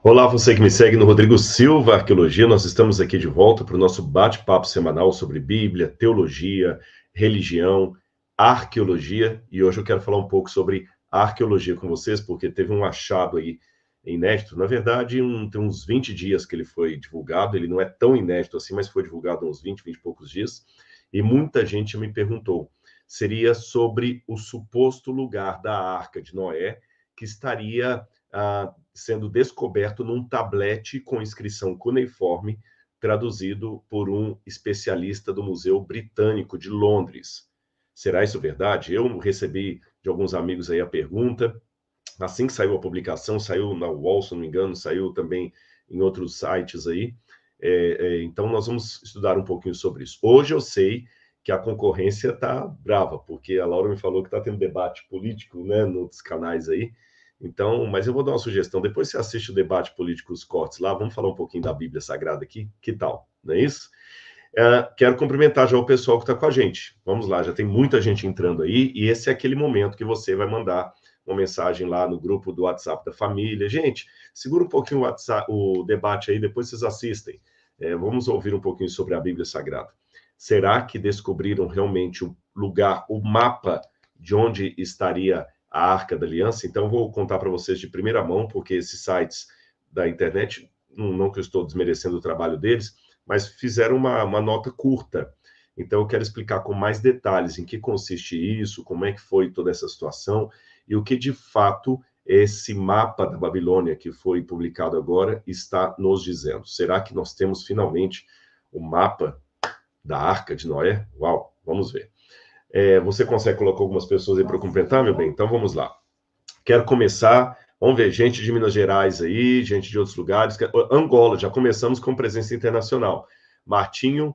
Olá, você que me segue no Rodrigo Silva Arqueologia. Nós estamos aqui de volta para o nosso bate-papo semanal sobre Bíblia, teologia, religião, arqueologia. E hoje eu quero falar um pouco sobre arqueologia com vocês, porque teve um achado aí inédito. Na verdade, tem uns 20 dias que ele foi divulgado. Ele não é tão inédito assim, mas foi divulgado há uns 20 e poucos dias. E muita gente me perguntou. Seria sobre o suposto lugar da Arca de Noé, que estaria sendo descoberto num tablete com inscrição cuneiforme, traduzido por um especialista do Museu Britânico de Londres. Será isso verdade? Eu recebi de alguns amigos aí a pergunta. Assim que saiu a publicação, saiu na UOL, se não me engano, saiu também em outros sites aí. Então, nós vamos estudar um pouquinho sobre isso. Hoje eu sei que a concorrência está brava, porque a Laura me falou que está tendo debate político, né, nos canais aí. Então, mas eu vou dar uma sugestão. Depois você assiste o debate político, os cortes lá, vamos falar um pouquinho da Bíblia Sagrada aqui. Que tal? Não é isso? Quero cumprimentar já o pessoal que está com a gente. Vamos lá, já tem muita gente entrando aí, e esse é aquele momento que você vai mandar uma mensagem lá no grupo do WhatsApp da família. Gente, segura um pouquinho o debate aí, depois vocês assistem. Vamos ouvir um pouquinho sobre a Bíblia Sagrada. Será que descobriram realmente o lugar, o mapa de onde estaria a Arca da Aliança? Então, vou contar para vocês de primeira mão, porque esses sites da internet, não que eu estou desmerecendo o trabalho deles, mas fizeram uma nota curta. Então, eu quero explicar com mais detalhes em que consiste isso, como é que foi toda essa situação e o que, de fato, esse mapa da Babilônia que foi publicado agora está nos dizendo. Será que nós temos, finalmente, o mapa da Arca de Noé? Uau, vamos ver. Você consegue colocar algumas pessoas aí para completar, meu bem? Então, vamos lá. Quero começar. Vamos ver, gente de Minas Gerais aí, gente de outros lugares. Angola, já começamos com presença internacional. Martinho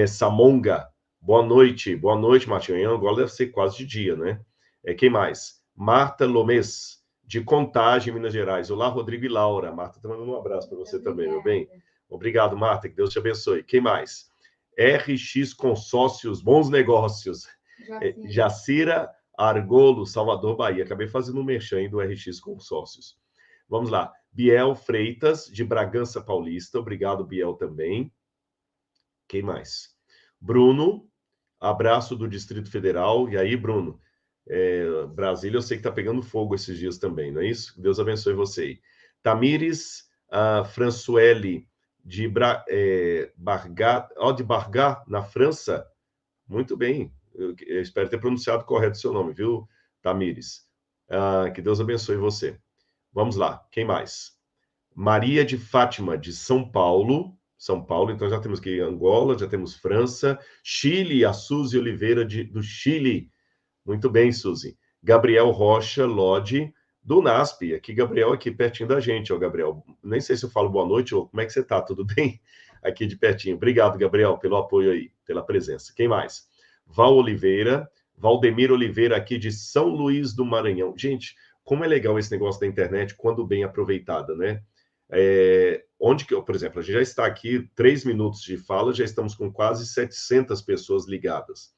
Samonga, boa noite, Martinho. Em Angola deve ser quase de dia, né? Quem mais? Marta Lomes, de Contagem, Minas Gerais. Olá, Rodrigo e Laura. Marta, tá mandando um abraço para você também, meu bem. Obrigado, Marta, que Deus te abençoe. Quem mais? RX Consórcios, bons negócios. Jacira Argolo, Salvador, Bahia. Acabei fazendo um merchan do RX Consórcios. Vamos lá. Biel Freitas, de Bragança Paulista. Obrigado, Biel, também. Quem mais? Bruno, abraço do Distrito Federal. E aí, Bruno? Brasília, eu sei que está pegando fogo esses dias também, não é isso? Deus abençoe você aí. Tamires Françoeli, de Bargat, de Bargat, na França. Muito bem. Eu espero ter pronunciado correto o seu nome, viu, Tamires? Que Deus abençoe você. Vamos lá. Quem mais? Maria de Fátima, de São Paulo. São Paulo, então já temos aqui Angola, já temos França, Chile, a Suzy Oliveira do Chile. Muito bem, Suzy. Gabriel Rocha Lodi, do NASP. Aqui, Gabriel, aqui pertinho da gente, ó, Gabriel. Nem sei se eu falo boa noite ou como é que você tá, tudo bem? Aqui de pertinho. Obrigado, Gabriel, pelo apoio aí, pela presença. Quem mais? Valdemir Oliveira, aqui de São Luís do Maranhão. Gente, como é legal esse negócio da internet quando bem aproveitada, né? Por exemplo, a gente já está aqui, 3 minutos de fala, já estamos com quase 700 pessoas ligadas.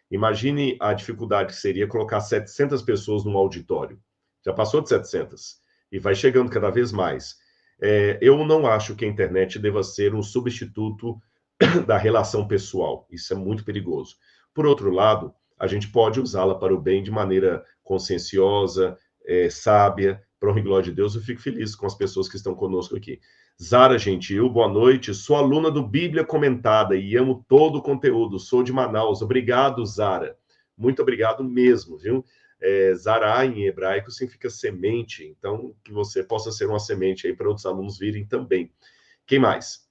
Imagine a dificuldade que seria colocar 700 pessoas num auditório. Já passou de 700 e vai chegando cada vez mais. Eu não acho que a internet deva ser um substituto da relação pessoal. Isso é muito perigoso. Por outro lado, a gente pode usá-la para o bem de maneira conscienciosa, sábia, para honra e glória de Deus. Eu fico feliz com as pessoas que estão conosco aqui. Zara Gentil, boa noite. Sou aluna do Bíblia Comentada e amo todo o conteúdo. Sou de Manaus. Obrigado, Zara. Muito obrigado mesmo, viu? Zara, em hebraico, significa semente. Então, que você possa ser uma semente aí para outros alunos virem também. Quem mais?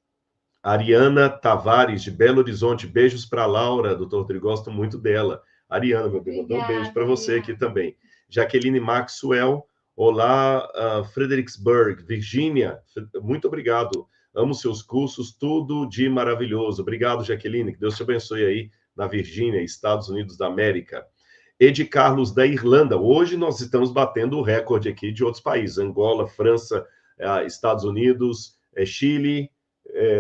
Ariana Tavares, de Belo Horizonte. Beijos para Laura, doutor Rodrigo. Gosto muito dela. Ariana, meu bem, mandou um beijo para você aqui também. Jaqueline Maxwell. Olá, Fredericksburg, Virgínia. Muito obrigado. Amo seus cursos, tudo de maravilhoso. Obrigado, Jaqueline. Que Deus te abençoe aí na Virgínia, Estados Unidos da América. Ed Carlos, da Irlanda. Hoje nós estamos batendo o recorde aqui de outros países. Angola, França, Estados Unidos, Chile.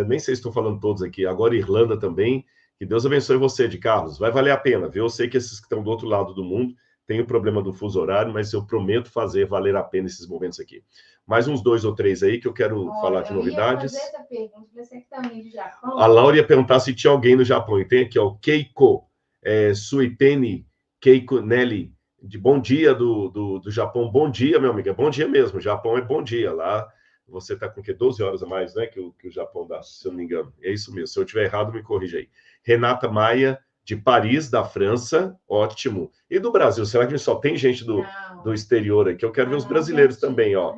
Nem sei se estou falando todos aqui. Agora Irlanda também. Que Deus abençoe você, Ed Carlos. Vai valer a pena, viu? Eu sei que esses que estão do outro lado do mundo Tem o problema do fuso horário, mas eu prometo fazer valer a pena esses momentos aqui. Mais uns 2 ou 3 aí que eu quero falar de novidades. Eu ia fazer essa pergunta, você que também do Japão. A Laura ia perguntar se tinha alguém no Japão. E tem aqui, ó, Keiko Suiteni, Keiko Nelly, de bom dia do Japão. Bom dia, meu amigo. É bom dia mesmo. O Japão é bom dia. Lá você está com o quê? 12 horas a mais, né? Que o Japão dá, se eu não me engano. É isso mesmo. Se eu estiver errado, me corrija aí. Renata Maia, de Paris, da França. Ótimo. E do Brasil? Será que só tem gente do exterior aqui? Eu quero ver os brasileiros também, ó.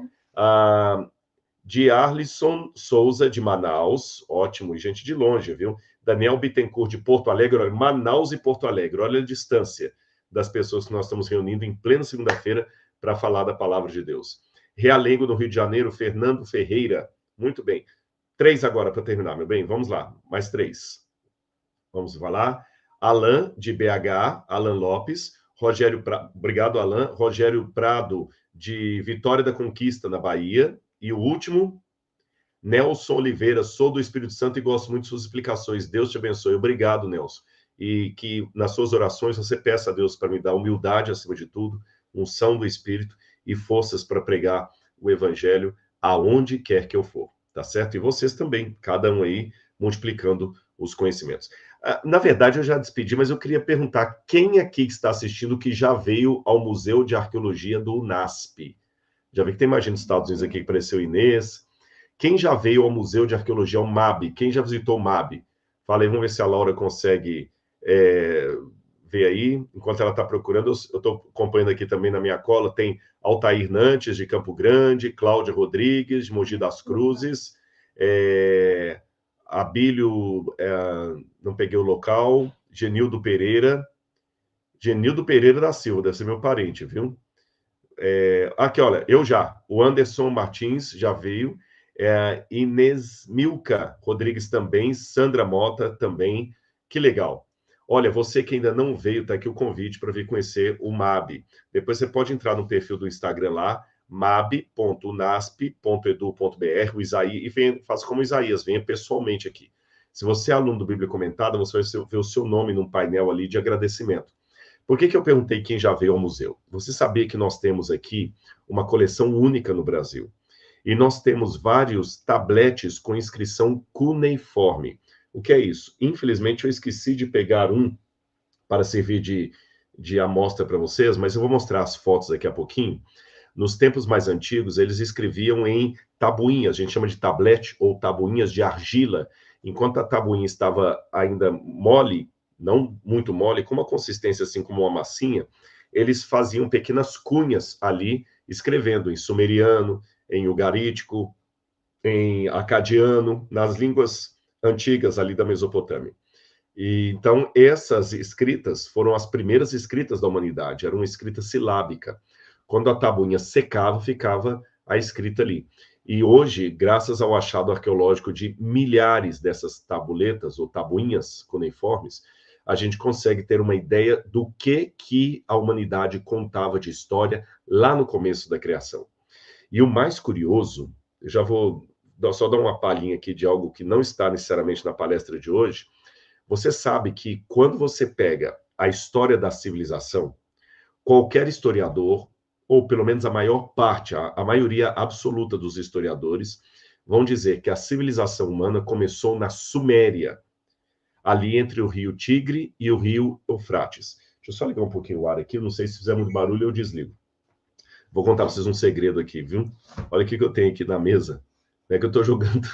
De Arlisson Souza, de Manaus. Ótimo. E gente de longe, viu? Daniel Bittencourt, de Porto Alegre. Olha, Manaus e Porto Alegre. Olha a distância das pessoas que nós estamos reunindo em plena segunda-feira para falar da palavra de Deus. Realengo, no Rio de Janeiro, Fernando Ferreira. Muito bem. 3 agora para terminar, meu bem. Vamos lá. Mais 3. Vamos falar. Alan, de BH. Alan Lopes. Rogério Obrigado, Alan. Rogério Prado, de Vitória da Conquista, na Bahia. E o último, Nelson Oliveira. Sou do Espírito Santo e gosto muito de suas explicações. Deus te abençoe. Obrigado, Nelson. E que nas suas orações você peça a Deus para me dar humildade acima de tudo, unção do Espírito e forças para pregar o Evangelho aonde quer que eu for, tá certo? E vocês também, cada um aí multiplicando os conhecimentos. Na verdade, eu já despedi, mas eu queria perguntar quem aqui que está assistindo que já veio ao Museu de Arqueologia do UNASP? Já vi que tem mais gente dos Estados Unidos aqui que apareceu Inês. Quem já veio ao Museu de Arqueologia, o MAB? Quem já visitou o MAB? Fala aí, vamos ver se a Laura consegue ver aí. Enquanto ela está procurando, eu estou acompanhando aqui também na minha cola, tem Altair Nantes, de Campo Grande, Cláudia Rodrigues, de Mogi das Cruzes, Abílio, não peguei o local, Genildo Pereira da Silva, deve ser meu parente, viu? Aqui, olha, o Anderson Martins já veio, Inês Milka Rodrigues também, Sandra Mota também, que legal. Olha, você que ainda não veio, tá aqui o convite para vir conhecer o MAB. Depois você pode entrar no perfil do Instagram lá, mab.unasp.edu.br, o Isaías, e faça como o Isaías, venha pessoalmente aqui. Se você é aluno do Bíblia Comentada, você vai ver o seu nome num painel ali de agradecimento. Por que eu perguntei quem já veio ao museu? Você sabia que nós temos aqui uma coleção única no Brasil? E nós temos vários tabletes com inscrição cuneiforme. O que é isso? Infelizmente, eu esqueci de pegar um para servir de amostra para vocês, mas eu vou mostrar as fotos daqui a pouquinho. Nos tempos mais antigos, eles escreviam em tabuinhas, a gente chama de tablete ou tabuinhas de argila. Enquanto a tabuinha estava ainda mole, não muito mole, com uma consistência assim como uma massinha, eles faziam pequenas cunhas ali, escrevendo em sumeriano, em ugarítico, em acadiano, nas línguas antigas ali da Mesopotâmia. E, então, essas escritas foram as primeiras escritas da humanidade, eram escrita silábica. Quando a tabuinha secava, ficava a escrita ali. E hoje, graças ao achado arqueológico de milhares dessas tabuletas ou tabuinhas cuneiformes, a gente consegue ter uma ideia do que a humanidade contava de história lá no começo da criação. E o mais curioso, eu já vou só dar uma palhinha aqui de algo que não está necessariamente na palestra de hoje. Você sabe que quando você pega a história da civilização, qualquer historiador, ou pelo menos a maior parte, a maioria absoluta dos historiadores, vão dizer que a civilização humana começou na Suméria, ali entre o rio Tigre e o rio Eufrates. Deixa eu só ligar um pouquinho o ar aqui, não sei se fizer muito barulho, eu desligo. Vou contar para vocês um segredo aqui, viu? Olha o que eu tenho aqui na mesa. Não é que eu estou jogando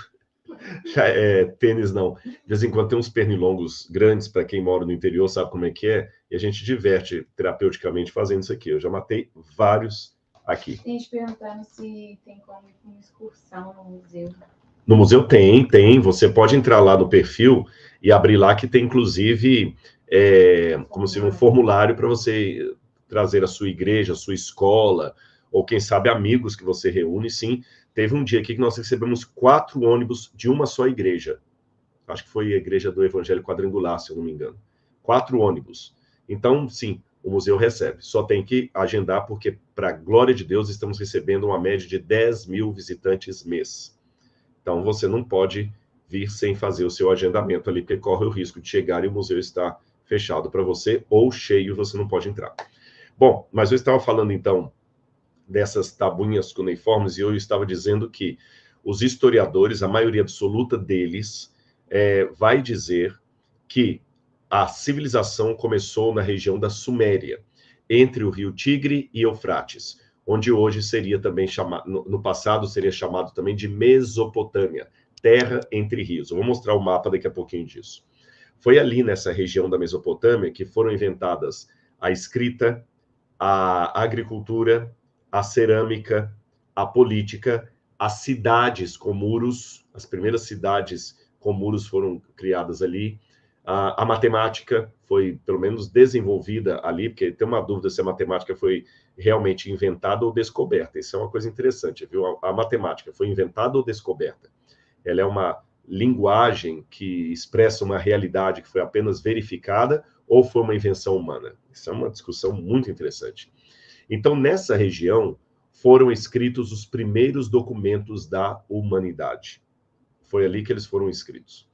tênis, não. De vez em quando tem uns pernilongos grandes, para quem mora no interior sabe como é que é, e a gente diverte terapeuticamente fazendo isso aqui. Eu já matei vários aqui. Tem gente perguntando se tem como ir com uma excursão no museu. No museu tem. Você pode entrar lá no perfil e abrir lá, que tem, inclusive, como se um formulário para você trazer a sua igreja, a sua escola, ou quem sabe amigos que você reúne, sim. Teve um dia aqui que nós recebemos 4 ônibus de uma só igreja. Acho que foi a igreja do Evangelho Quadrangular, se eu não me engano. 4 ônibus. Então, sim, o museu recebe. Só tem que agendar, porque, para a glória de Deus, estamos recebendo uma média de 10 mil visitantes mês. Então, você não pode vir sem fazer o seu agendamento ali, porque corre o risco de chegar e o museu está fechado para você, ou cheio, você não pode entrar. Bom, mas eu estava falando, então, dessas tabuinhas cuneiformes, e eu estava dizendo que os historiadores, a maioria absoluta deles, vai dizer que a civilização começou na região da Suméria, entre o rio Tigre e Eufrates, onde hoje seria também chamado, no passado seria chamado também de Mesopotâmia, terra entre rios. Eu vou mostrar o mapa daqui a pouquinho disso. Foi ali nessa região da Mesopotâmia que foram inventadas a escrita, a agricultura, a cerâmica, a política, as cidades com muros, as primeiras cidades com muros foram criadas ali, a matemática foi, pelo menos, desenvolvida ali, porque tem uma dúvida se a matemática foi realmente inventada ou descoberta. Isso é uma coisa interessante, viu? A matemática foi inventada ou descoberta? Ela é uma linguagem que expressa uma realidade que foi apenas verificada ou foi uma invenção humana? Isso é uma discussão muito interessante. Então, nessa região, foram escritos os primeiros documentos da humanidade. Foi ali que eles foram escritos.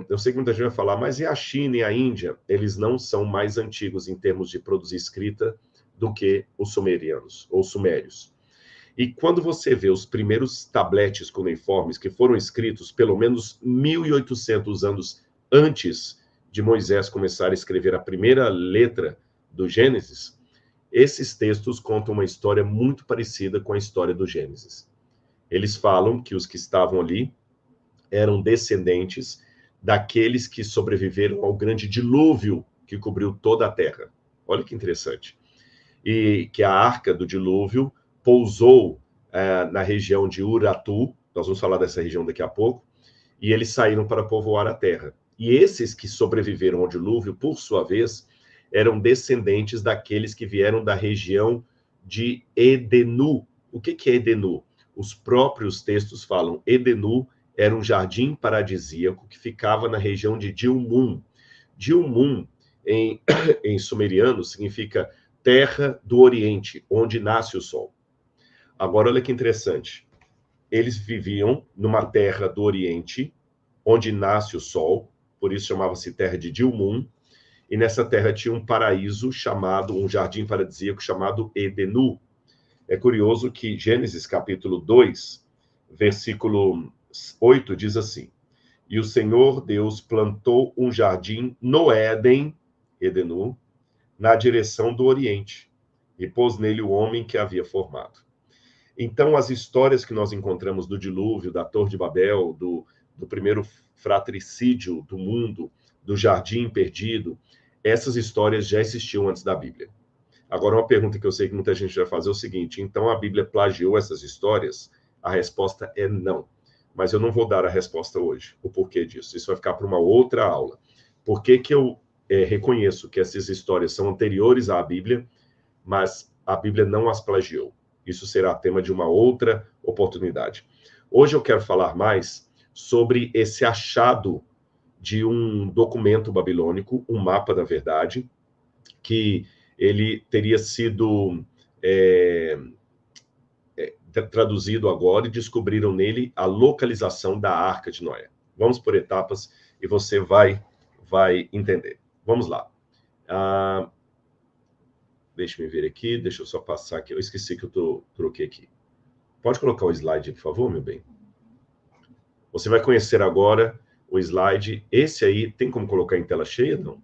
Eu sei que muita gente vai falar, mas e a China e a Índia? Eles não são mais antigos em termos de produzir escrita do que os sumerianos, ou sumérios. E quando você vê os primeiros tabletes cuneiformes que foram escritos pelo menos 1.800 anos antes de Moisés começar a escrever a primeira letra do Gênesis, esses textos contam uma história muito parecida com a história do Gênesis. Eles falam que os que estavam ali eram descendentes daqueles que sobreviveram ao grande dilúvio que cobriu toda a terra. Olha que interessante. E que a arca do dilúvio pousou na região de Uratu, nós vamos falar dessa região daqui a pouco, e eles saíram para povoar a terra. E esses que sobreviveram ao dilúvio, por sua vez, eram descendentes daqueles que vieram da região de Edenu. O que é Edenu? Os próprios textos falam, Edenu era um jardim paradisíaco que ficava na região de Dilmun. Dilmun, em sumeriano, significa terra do Oriente, onde nasce o sol. Agora, olha que interessante. Eles viviam numa terra do Oriente, onde nasce o sol, por isso chamava-se terra de Dilmun, e nessa terra tinha um paraíso chamado, um jardim paradisíaco chamado Edenu. É curioso que Gênesis capítulo 2, versículo 8 diz assim: E o Senhor Deus plantou um jardim no Éden, Edenu, na direção do Oriente, e pôs nele o homem que havia formado. Então, as histórias que nós encontramos do dilúvio, da Torre de Babel, do primeiro fratricídio do mundo, do jardim perdido, essas histórias já existiam antes da Bíblia. Agora, uma pergunta que eu sei que muita gente vai fazer é o seguinte: então a Bíblia plagiou essas histórias? A resposta é não. Mas eu não vou dar a resposta hoje, o porquê disso. Isso vai ficar para uma outra aula. Por que que eu reconheço que essas histórias são anteriores à Bíblia, mas a Bíblia não as plagiou? Isso será tema de uma outra oportunidade. Hoje eu quero falar mais sobre esse achado de um documento babilônico, um mapa, na verdade, que ele teria sido traduzido agora e descobriram nele a localização da Arca de Noé. Vamos por etapas e você vai entender. Vamos lá. Deixa eu ver aqui, deixa eu só passar aqui. Eu esqueci que eu troquei aqui. Pode colocar o slide, por favor, meu bem? Você vai conhecer agora o slide. Esse aí, tem como colocar em tela cheia, não?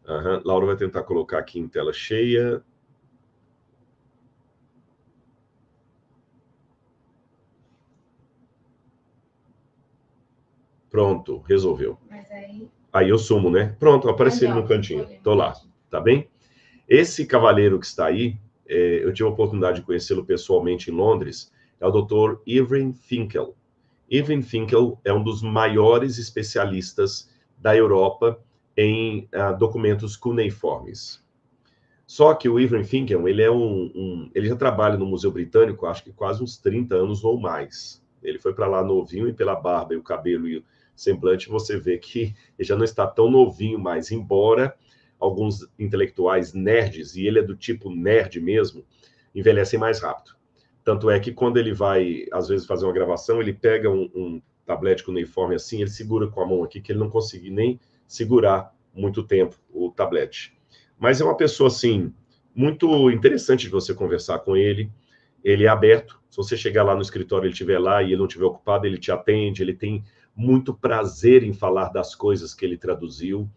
Uhum. Laura vai tentar colocar aqui em tela cheia. Pronto, resolveu. Mas aí eu sumo, né? Pronto, apareceu ele no cantinho. Tô lá, tá bem? Esse cavaleiro que está aí, eu tive a oportunidade de conhecê-lo pessoalmente em Londres, é o Dr. Irving Finkel. Irving Finkel é um dos maiores especialistas da Europa em documentos cuneiformes. Só que o Irving Finkel, ele ele já trabalha no Museu Britânico, acho que quase uns 30 anos ou mais. Ele foi para lá novinho e pela barba e o cabelo e o semblante, você vê que ele já não está tão novinho mais, embora alguns intelectuais nerds, e ele é do tipo nerd mesmo, envelhecem mais rápido. Tanto é que quando ele vai, às vezes, fazer uma gravação, ele pega um tablete cuneiforme assim, ele segura com a mão aqui, que ele não consegue nem segurar muito tempo o tablete. Mas é uma pessoa, assim, muito interessante de você conversar com ele. Ele é aberto. Se você chegar lá no escritório, ele estiver lá e ele não estiver ocupado, ele te atende. Ele tem muito prazer em falar das coisas que ele traduziu.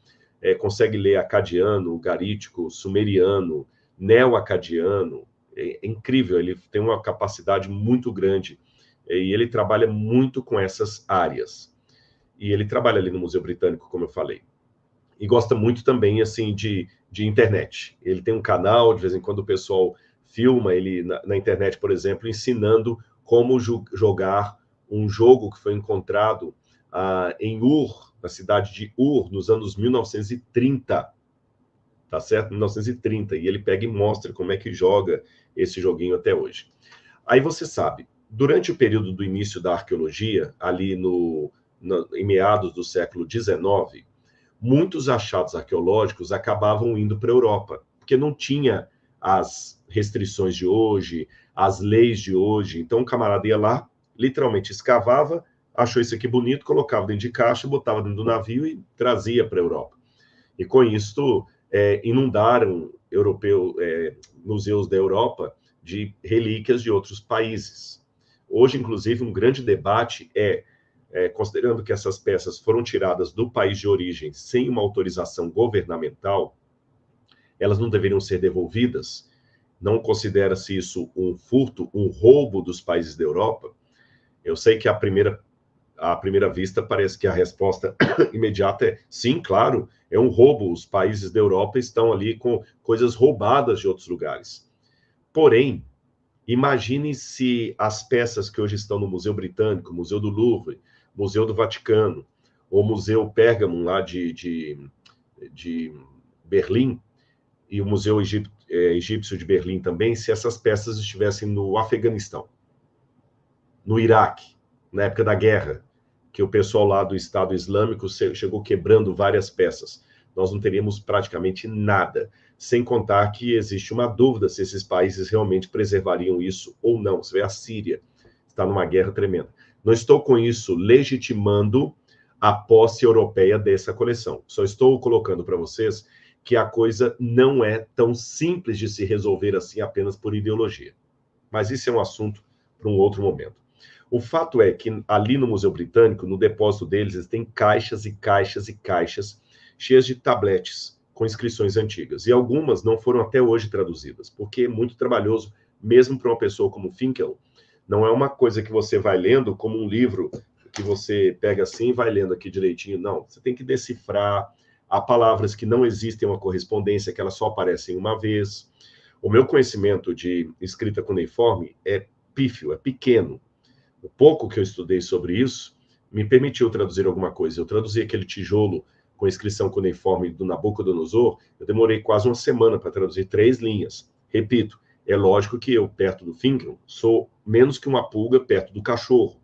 Consegue ler acadiano, ugarítico, sumeriano, neo-acadiano. É incrível, ele tem uma capacidade muito grande. E ele trabalha muito com essas áreas. E ele trabalha ali no Museu Britânico, como eu falei. E gosta muito também, assim, de internet. Ele tem um canal, de vez em quando o pessoal filma ele na internet, por exemplo, ensinando como jogar um jogo que foi encontrado em Ur, na cidade de Ur, nos anos 1930, tá certo? 1930, e ele pega e mostra como é que joga esse joguinho até hoje. Aí você sabe, durante o período do início da arqueologia, ali em meados do século XIX, muitos achados arqueológicos acabavam indo para a Europa, porque não tinha as restrições de hoje, as leis de hoje. Então, o camarada ia lá, literalmente escavava, achou isso aqui bonito, colocava dentro de caixa, botava dentro do navio e trazia para a Europa. E com isso, inundaram museus da Europa de relíquias de outros países. Hoje, inclusive, um grande debate considerando que essas peças foram tiradas do país de origem sem uma autorização governamental, elas não deveriam ser devolvidas? Não considera-se isso um furto, um roubo dos países da Europa? Eu sei que à primeira vista parece que a resposta imediata é sim, claro, é um roubo. Os países da Europa estão ali com coisas roubadas de outros lugares. Porém, imagine se as peças que hoje estão no Museu Britânico, Museu do Louvre, Museu do Vaticano, ou Museu Pérgamo, lá de Berlim, e o Museu Egípcio de Berlim também, se essas peças estivessem no Afeganistão, no Iraque, na época da guerra, que o pessoal lá do Estado Islâmico chegou quebrando várias peças. Nós não teríamos praticamente nada, sem contar que existe uma dúvida se esses países realmente preservariam isso ou não. Você vê, a Síria está numa guerra tremenda. Não estou com isso legitimando a posse europeia dessa coleção. Só estou colocando para vocês que a coisa não é tão simples de se resolver assim apenas por ideologia. Mas isso é um assunto para um outro momento. O fato é que ali no Museu Britânico, no depósito deles, eles têm caixas e caixas e caixas cheias de tabletes com inscrições antigas. E algumas não foram até hoje traduzidas, porque é muito trabalhoso, mesmo para uma pessoa como Finkel. Não é uma coisa que você vai lendo como um livro que você pega assim e vai lendo aqui direitinho. Não, você tem que decifrar. Há palavras que não existem uma correspondência, que elas só aparecem uma vez. O meu conhecimento de escrita cuneiforme é pífio, é pequeno. O pouco que eu estudei sobre isso me permitiu traduzir alguma coisa. Eu traduzi aquele tijolo com inscrição cuneiforme do Nabucodonosor, eu demorei quase uma semana para traduzir 3 linhas. Repito, é lógico que eu, perto do Finkel, sou menos que uma pulga perto do cachorro.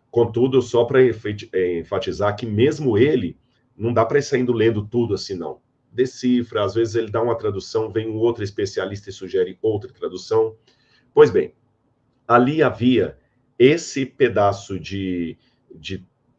Contudo, só para enfatizar que mesmo ele, não dá para ir saindo lendo tudo assim, não. Decifra, às vezes ele dá uma tradução, vem um outro especialista e sugere outra tradução. Pois bem, ali havia esse pedaço de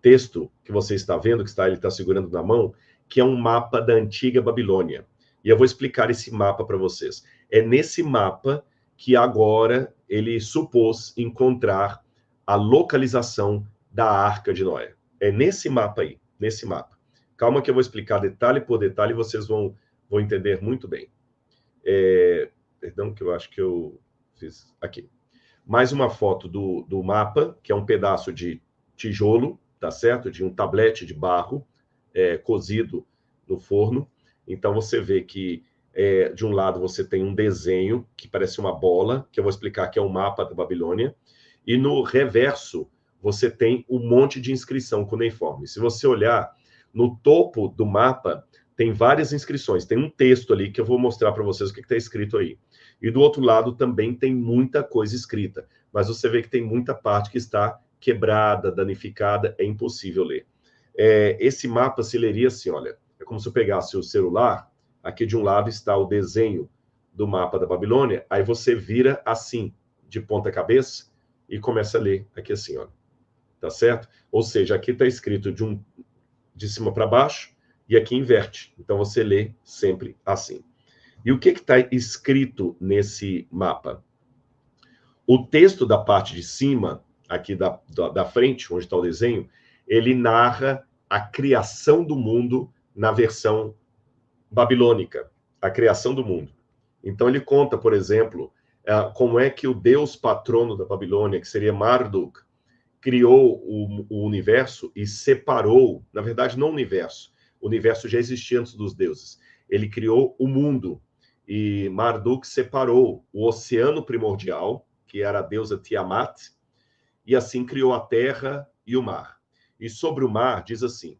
texto que você está vendo, que ele está segurando na mão, que é um mapa da antiga Babilônia. E eu vou explicar esse mapa para vocês. É nesse mapa que agora ele supôs encontrar a localização da Arca de Noé. É nesse mapa aí, nesse mapa. Calma que eu vou explicar detalhe por detalhe e vocês vão entender muito bem. Perdão, que eu acho que eu fiz aqui. Mais uma foto do mapa, que é um pedaço de tijolo, tá certo? De um tablete de barro cozido no forno. Então, você vê que, de um lado, você tem um desenho que parece uma bola, que eu vou explicar que é o mapa da Babilônia. E no reverso, você tem um monte de inscrição cuneiforme. Se você olhar, no topo do mapa, tem várias inscrições. Tem um texto ali que eu vou mostrar para vocês o que está escrito aí. E do outro lado também tem muita coisa escrita, mas você vê que tem muita parte que está quebrada, danificada, é impossível ler. Esse mapa se leria assim, olha, é como se eu pegasse o celular, aqui de um lado está o desenho do mapa da Babilônia, aí você vira assim, de ponta cabeça, e começa a ler aqui assim, ó, tá certo? Ou seja, aqui está escrito de cima para baixo, e aqui inverte, então você lê sempre assim. E o que está escrito nesse mapa? O texto da parte de cima, aqui da frente, onde está o desenho, ele narra a criação do mundo na versão babilônica, a criação do mundo. Então ele conta, por exemplo, como é que o deus patrono da Babilônia, que seria Marduk, criou o universo e separou, na verdade não o universo já existia antes dos deuses. Ele criou o mundo e Marduk separou o oceano primordial, que era a deusa Tiamat, e assim criou a terra e o mar. E sobre o mar diz assim: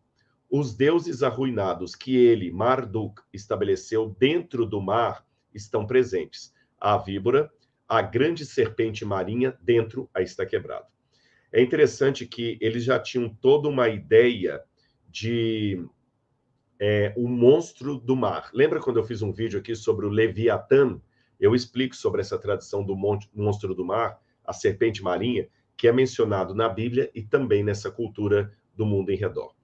os deuses arruinados que ele, Marduk, estabeleceu dentro do mar estão presentes. A víbora, a grande serpente marinha, dentro a está quebrado. É interessante que eles já tinham toda uma ideia de o monstro do mar. Lembra quando eu fiz um vídeo aqui sobre o Leviatã? Eu explico sobre essa tradição do monstro do mar, a serpente marinha, que é mencionado na Bíblia e também nessa cultura do mundo em redor.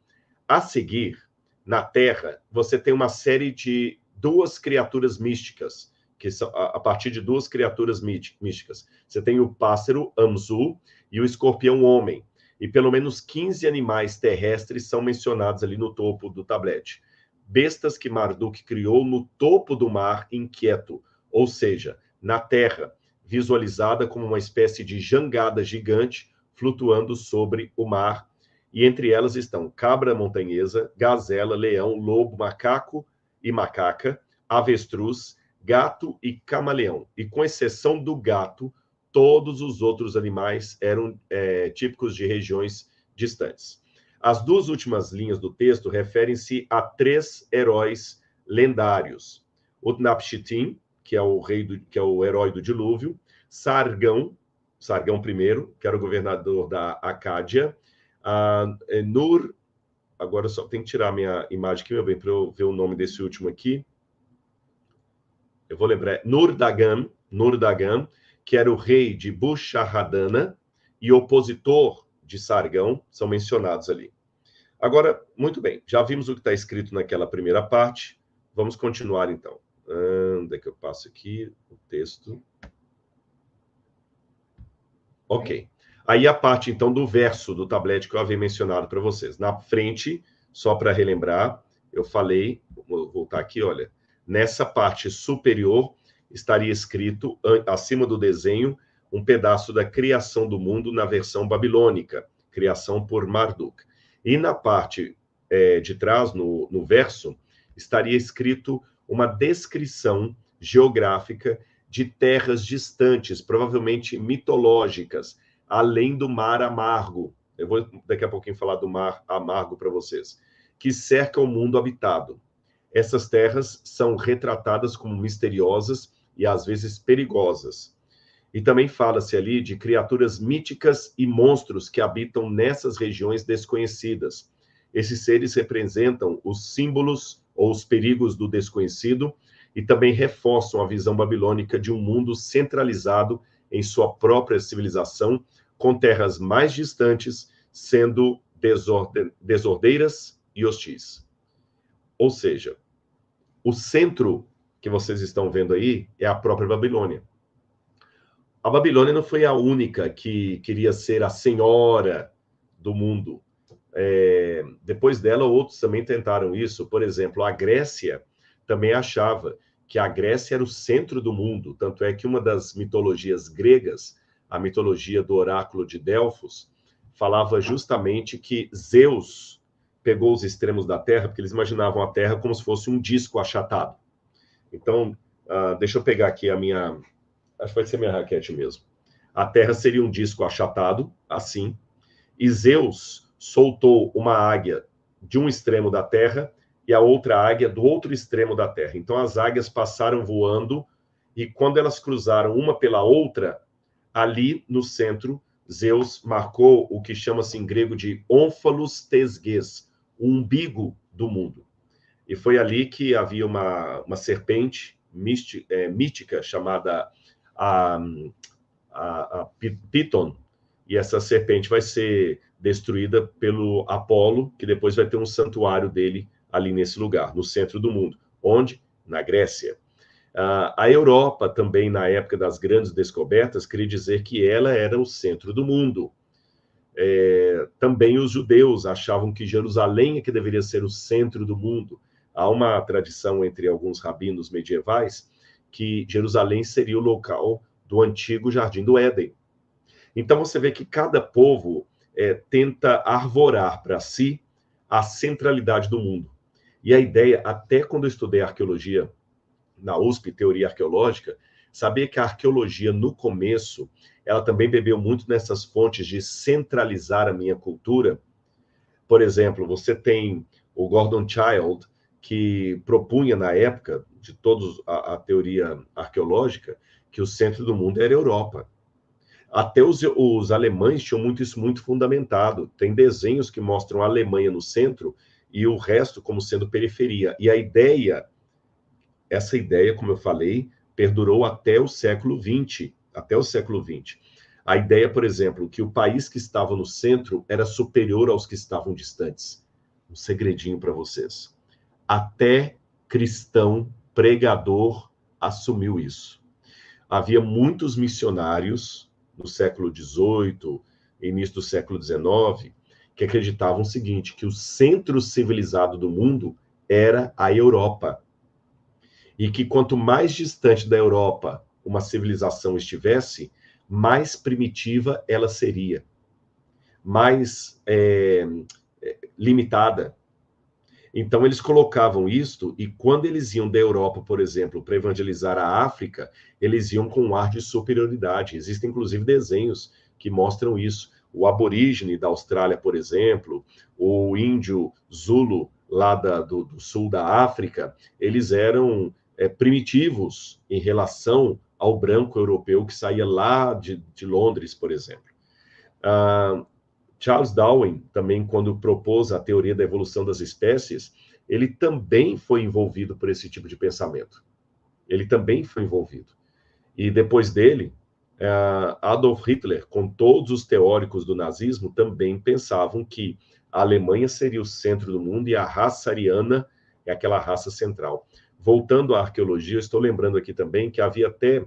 A seguir, na Terra, você tem uma série de duas criaturas místicas, que são a partir de duas criaturas místicas. Você tem o pássaro, Amzu, e o escorpião homem. E pelo menos 15 animais terrestres são mencionados ali no topo do tablete. Bestas que Marduk criou no topo do mar inquieto, ou seja, na terra, visualizada como uma espécie de jangada gigante flutuando sobre o mar. E entre elas estão cabra montanhesa, gazela, leão, lobo, macaco e macaca, avestruz, gato e camaleão. E com exceção do gato, todos os outros animais eram típicos de regiões distantes. As duas últimas linhas do texto referem-se a 3 heróis lendários: Utnapishtim, que é o herói do dilúvio; Sargão I, que era o governador da Acádia; Nur, agora eu só tenho que tirar minha imagem aqui, meu bem, para eu ver o nome desse último aqui. Eu vou lembrar, Nur-Dagan, que era o rei de Bushahadana e opositor de Sargão, são mencionados ali. Agora, muito bem, já vimos o que está escrito naquela primeira parte, vamos continuar então. Onde é que eu passo aqui o texto? Ok. Aí a parte, então, do verso do tablete que eu havia mencionado para vocês. Na frente, só para relembrar, eu falei, vou voltar aqui, olha, nessa parte superior estaria escrito, acima do desenho, um pedaço da criação do mundo na versão babilônica, criação por Marduk. E na parte de trás, no verso, estaria escrito uma descrição geográfica de terras distantes, provavelmente mitológicas, além do Mar Amargo. Eu vou daqui a pouquinho falar do Mar Amargo para vocês, que cerca o mundo habitado. Essas terras são retratadas como misteriosas e às vezes perigosas. E também fala-se ali de criaturas míticas e monstros que habitam nessas regiões desconhecidas. Esses seres representam os símbolos ou os perigos do desconhecido e também reforçam a visão babilônica de um mundo centralizado em sua própria civilização, com terras mais distantes sendo desordeiras e hostis. Ou seja, o centro que vocês estão vendo aí é a própria Babilônia. A Babilônia não foi a única que queria ser a senhora do mundo. Depois dela, outros também tentaram isso. Por exemplo, a Grécia também achava que a Grécia era o centro do mundo. Tanto é que uma das mitologias gregas, a mitologia do oráculo de Delfos, falava justamente que Zeus pegou os extremos da Terra, porque eles imaginavam a Terra como se fosse um disco achatado. Então, deixa eu pegar aqui a minha... Acho que vai ser minha raquete mesmo. A Terra seria um disco achatado, assim, e Zeus soltou uma águia de um extremo da Terra e a outra águia do outro extremo da Terra. Então, as águias passaram voando e quando elas cruzaram uma pela outra, ali no centro, Zeus marcou o que chama-se em grego de ónfalos tesgues, o umbigo do mundo. E foi ali que havia uma serpente mítica chamada a Piton, e essa serpente vai ser destruída pelo Apolo, que depois vai ter um santuário dele ali nesse lugar, no centro do mundo. Onde? Na Grécia. A Europa também, na época das grandes descobertas, queria dizer que ela era o centro do mundo. Também os judeus achavam que Jerusalém é que deveria ser o centro do mundo. Há uma tradição entre alguns rabinos medievais que Jerusalém seria o local do antigo Jardim do Éden. Então você vê que cada povo tenta arvorar para si a centralidade do mundo. E a ideia, até quando eu estudei arqueologia na USP, teoria arqueológica, sabia que a arqueologia, no começo, ela também bebeu muito nessas fontes de centralizar a minha cultura. Por exemplo, você tem o Gordon Childe, que propunha, na época, de todos a teoria arqueológica, que o centro do mundo era a Europa. Até os alemães tinham isso muito fundamentado. Tem desenhos que mostram a Alemanha no centro e o resto como sendo periferia. E essa ideia, como eu falei, perdurou até o século XX. Até o século XX. A ideia, por exemplo, que o país que estava no centro era superior aos que estavam distantes. Um segredinho para vocês. Até cristão pregador assumiu isso. Havia muitos missionários no século XVIII, início do século XIX, que acreditavam o seguinte, que o centro civilizado do mundo era a Europa. E que quanto mais distante da Europa uma civilização estivesse, mais primitiva ela seria, mais limitada. Então, eles colocavam isto, e quando eles iam da Europa, por exemplo, para evangelizar a África, eles iam com um ar de superioridade. Existem, inclusive, desenhos que mostram isso. O aborígene da Austrália, por exemplo, o índio Zulu, lá do sul da África, eles eram primitivos em relação ao branco europeu que saía lá de Londres, por exemplo. Charles Darwin, também, quando propôs a teoria da evolução das espécies, ele também foi envolvido por esse tipo de pensamento. Ele também foi envolvido. E depois dele, Adolf Hitler, com todos os teóricos do nazismo, também pensavam que a Alemanha seria o centro do mundo e a raça ariana é aquela raça central. Voltando à arqueologia, eu estou lembrando aqui também que havia até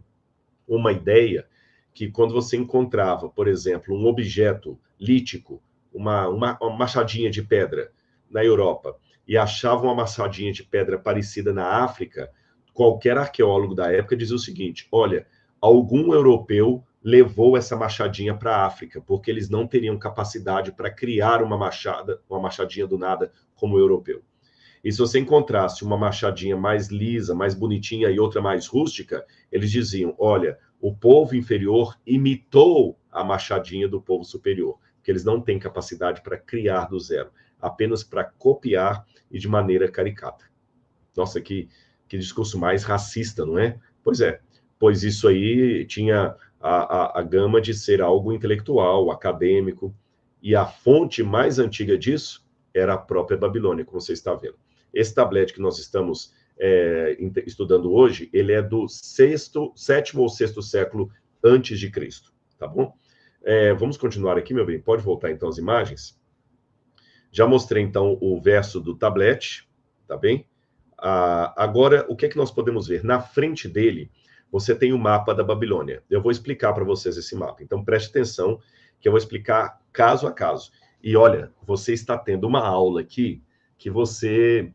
uma ideia que quando você encontrava, por exemplo, um objeto lítico, uma machadinha de pedra na Europa, e achava uma machadinha de pedra parecida na África, qualquer arqueólogo da época dizia o seguinte, olha, algum europeu levou essa machadinha para a África, porque eles não teriam capacidade para criar uma machadinha do nada como o europeu. E se você encontrasse uma machadinha mais lisa, mais bonitinha e outra mais rústica, eles diziam, olha, o povo inferior imitou a machadinha do povo superior, porque eles não têm capacidade para criar do zero, apenas para copiar e de maneira caricata. Nossa, que discurso mais racista, não é? Pois é, pois isso aí tinha a gama de ser algo intelectual, acadêmico, e a fonte mais antiga disso era a própria Babilônia, como você está vendo. Esse tablete que nós estamos estudando hoje, ele é do sétimo ou sexto século antes de Cristo, tá bom? Vamos continuar aqui, meu bem. Pode voltar, então, as imagens. Já mostrei, então, o verso do tablete, tá bem? Agora, o que é que nós podemos ver? Na frente dele, você tem o mapa da Babilônia. Eu vou explicar para vocês esse mapa. Então, preste atenção, que eu vou explicar caso a caso. E, olha, você está tendo uma aula aqui que você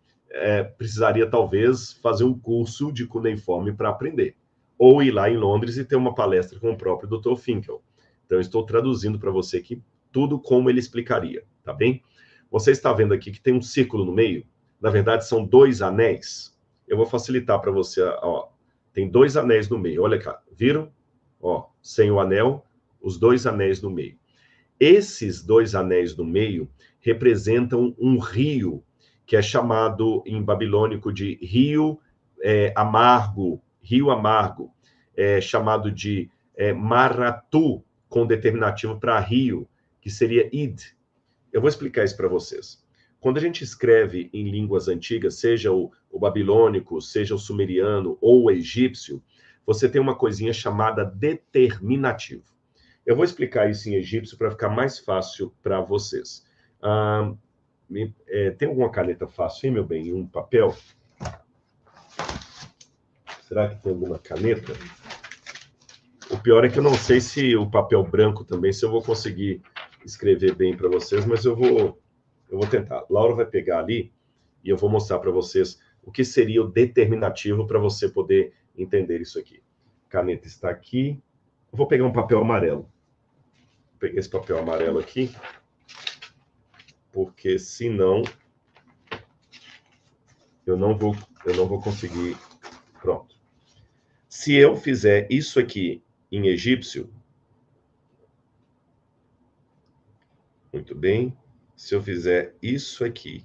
precisaria, talvez, fazer um curso de cuneiforme para aprender. Ou ir lá em Londres e ter uma palestra com o próprio Dr. Finkel. Então, eu estou traduzindo para você aqui tudo como ele explicaria, tá bem? Você está vendo aqui que tem um círculo no meio? Na verdade, são 2 anéis. Eu vou facilitar para você, ó. Tem 2 anéis no meio, olha cá, viram? Ó, sem o anel, os 2 anéis no meio. Esses 2 anéis no meio representam um rio, que é chamado em babilônico de rio amargo, chamado de Maratu, com determinativo para rio, que seria id. Eu vou explicar isso para vocês. Quando a gente escreve em línguas antigas, seja o babilônico, seja o sumeriano ou o egípcio, você tem uma coisinha chamada determinativo. Eu vou explicar isso em egípcio para ficar mais fácil para vocês. Tem alguma caneta fácil, hein, meu bem? Um papel? Será que tem alguma caneta? O pior é que eu não sei se o papel branco também, se eu vou conseguir escrever bem para vocês, mas eu vou tentar. Laura vai pegar ali e eu vou mostrar para vocês o que seria o determinativo para você poder entender isso aqui. A caneta está aqui. Eu vou pegar um papel amarelo. Vou pegar esse papel amarelo aqui, porque senão eu não vou conseguir. Pronto. Se eu fizer isso aqui em egípcio, muito bem. Se eu fizer isso aqui,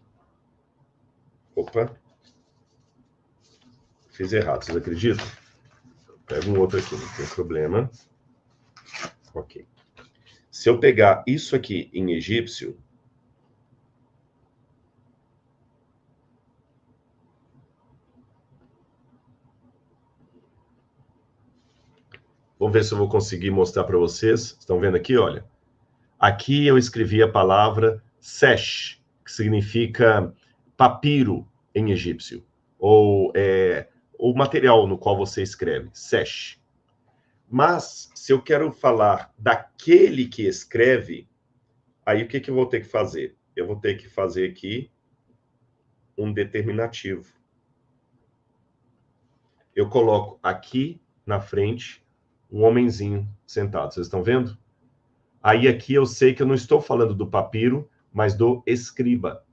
opa, fiz errado, vocês acreditam? Pego um outro aqui, não tem problema. Ok. Se eu pegar isso aqui em egípcio, vamos ver se eu vou conseguir mostrar para vocês. Estão vendo aqui, olha? Aqui eu escrevi a palavra sesh, que significa papiro em egípcio, ou o material no qual você escreve, sesh. Mas, se eu quero falar daquele que escreve, aí o que eu vou ter que fazer? Eu vou ter que fazer aqui um determinativo. Eu coloco aqui na frente um homenzinho sentado. Vocês estão vendo? Aí aqui eu sei que eu não estou falando do papiro, mas do escriba.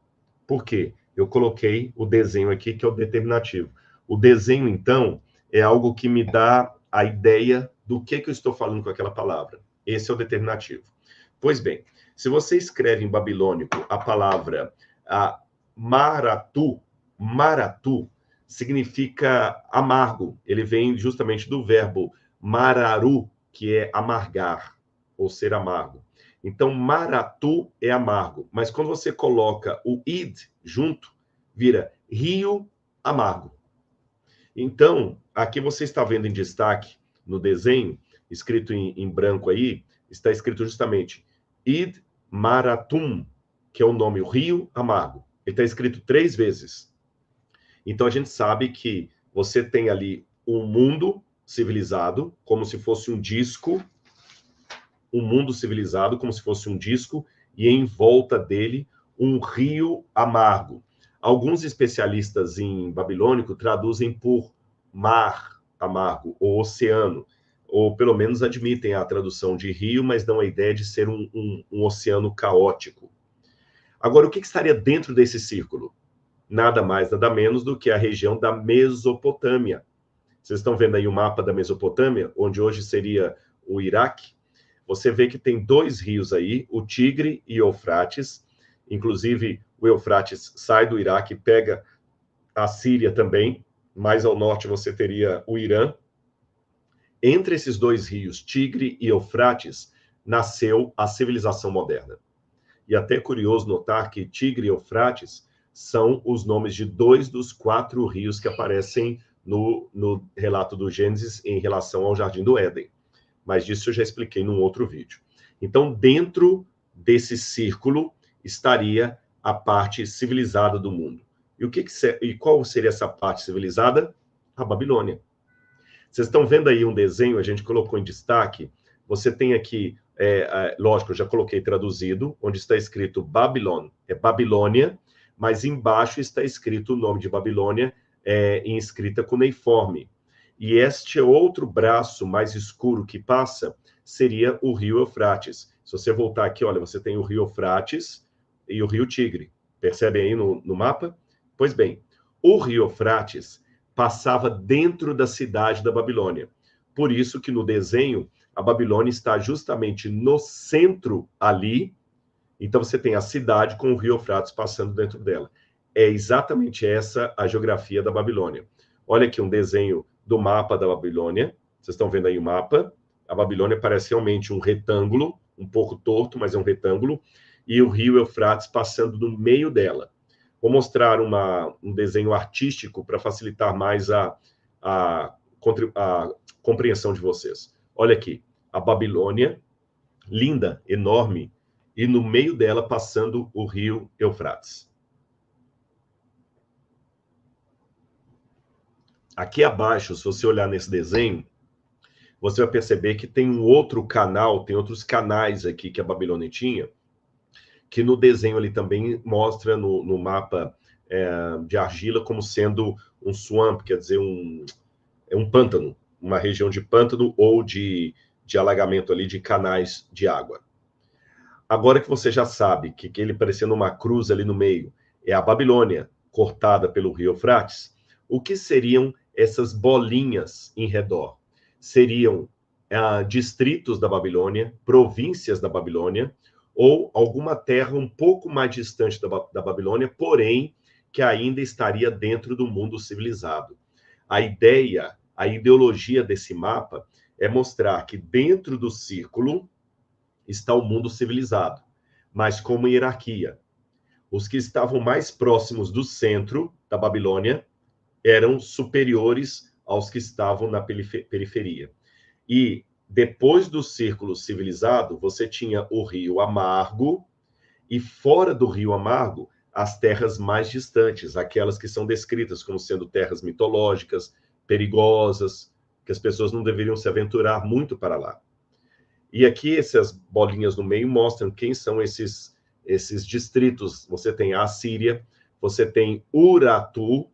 Por quê? Eu coloquei o desenho aqui, que é o determinativo. O desenho, então, é algo que me dá a ideia do que eu estou falando com aquela palavra. Esse é o determinativo. Pois bem, se você escreve em babilônico a palavra maratu, maratu significa amargo. Ele vem justamente do verbo mararu, que é amargar, ou ser amargo. Então, maratu é amargo. Mas quando você coloca o id junto, vira rio amargo. Então, aqui você está vendo em destaque, no desenho, escrito em branco aí, está escrito justamente id maratum, que é o nome, o rio amargo. Ele está escrito 3 vezes. Então, a gente sabe que você tem ali um mundo civilizado, como se fosse um disco, um mundo civilizado, como se fosse um disco, e em volta dele um rio amargo. Alguns especialistas em babilônico traduzem por mar amargo, ou oceano, ou pelo menos admitem a tradução de rio, mas dão a ideia de ser um oceano caótico. Agora, o que estaria dentro desse círculo? Nada mais, nada menos do que a região da Mesopotâmia. Vocês estão vendo aí o mapa da Mesopotâmia, onde hoje seria o Iraque. Você vê que tem 2 rios aí, o Tigre e o Eufrates. Inclusive, o Eufrates sai do Iraque e pega a Síria também. Mais ao norte você teria o Irã. Entre esses 2 rios, Tigre e Eufrates, nasceu a civilização moderna. E até é curioso notar que Tigre e Eufrates são os nomes de 2 dos 4 rios que aparecem no relato do Gênesis em relação ao Jardim do Éden. Mas disso eu já expliquei num outro vídeo. Então, dentro desse círculo estaria a parte civilizada do mundo. E qual seria essa parte civilizada? A Babilônia. Vocês estão vendo aí um desenho, a gente colocou em destaque. Você tem aqui, lógico, eu já coloquei traduzido, onde está escrito Babilônia, é Babilônia, mas embaixo está escrito o nome de Babilônia em escrita cuneiforme. E este outro braço mais escuro que passa seria o rio Eufrates. Se você voltar aqui, olha, você tem o rio Eufrates e o rio Tigre. Percebem aí no mapa? Pois bem, o rio Eufrates passava dentro da cidade da Babilônia. Por isso que no desenho, a Babilônia está justamente no centro ali. Então você tem a cidade com o rio Eufrates passando dentro dela. É exatamente essa a geografia da Babilônia. Olha aqui um desenho do mapa da Babilônia. Vocês estão vendo aí o mapa. A Babilônia parece realmente um retângulo, um pouco torto, mas é um retângulo. E o rio Eufrates passando no meio dela. Vou mostrar um desenho artístico para facilitar mais a compreensão de vocês. Olha aqui, a Babilônia, linda, enorme, e no meio dela passando o rio Eufrates. Aqui abaixo, se você olhar nesse desenho, você vai perceber que tem um outro canal, tem outros canais aqui que a Babilônia tinha, que no desenho ele também mostra no mapa de argila como sendo um swamp, quer dizer, um pântano, uma região de pântano ou de alagamento ali, de canais de água. Agora que você já sabe que ele parecendo uma cruz ali no meio é a Babilônia, cortada pelo rio Eufrates, o que seriam essas bolinhas em redor? Seriam distritos da Babilônia, províncias da Babilônia, ou alguma terra um pouco mais distante da Babilônia, porém que ainda estaria dentro do mundo civilizado. A ideia, a ideologia desse mapa é mostrar que dentro do círculo está o mundo civilizado, mas como hierarquia. Os que estavam mais próximos do centro da Babilônia eram superiores aos que estavam na periferia. E depois do círculo civilizado, você tinha o rio Amargo, e fora do rio Amargo, as terras mais distantes, aquelas que são descritas como sendo terras mitológicas, perigosas, que as pessoas não deveriam se aventurar muito para lá. E aqui essas bolinhas no meio mostram quem são esses distritos. Você tem a Assíria, você tem Urartu.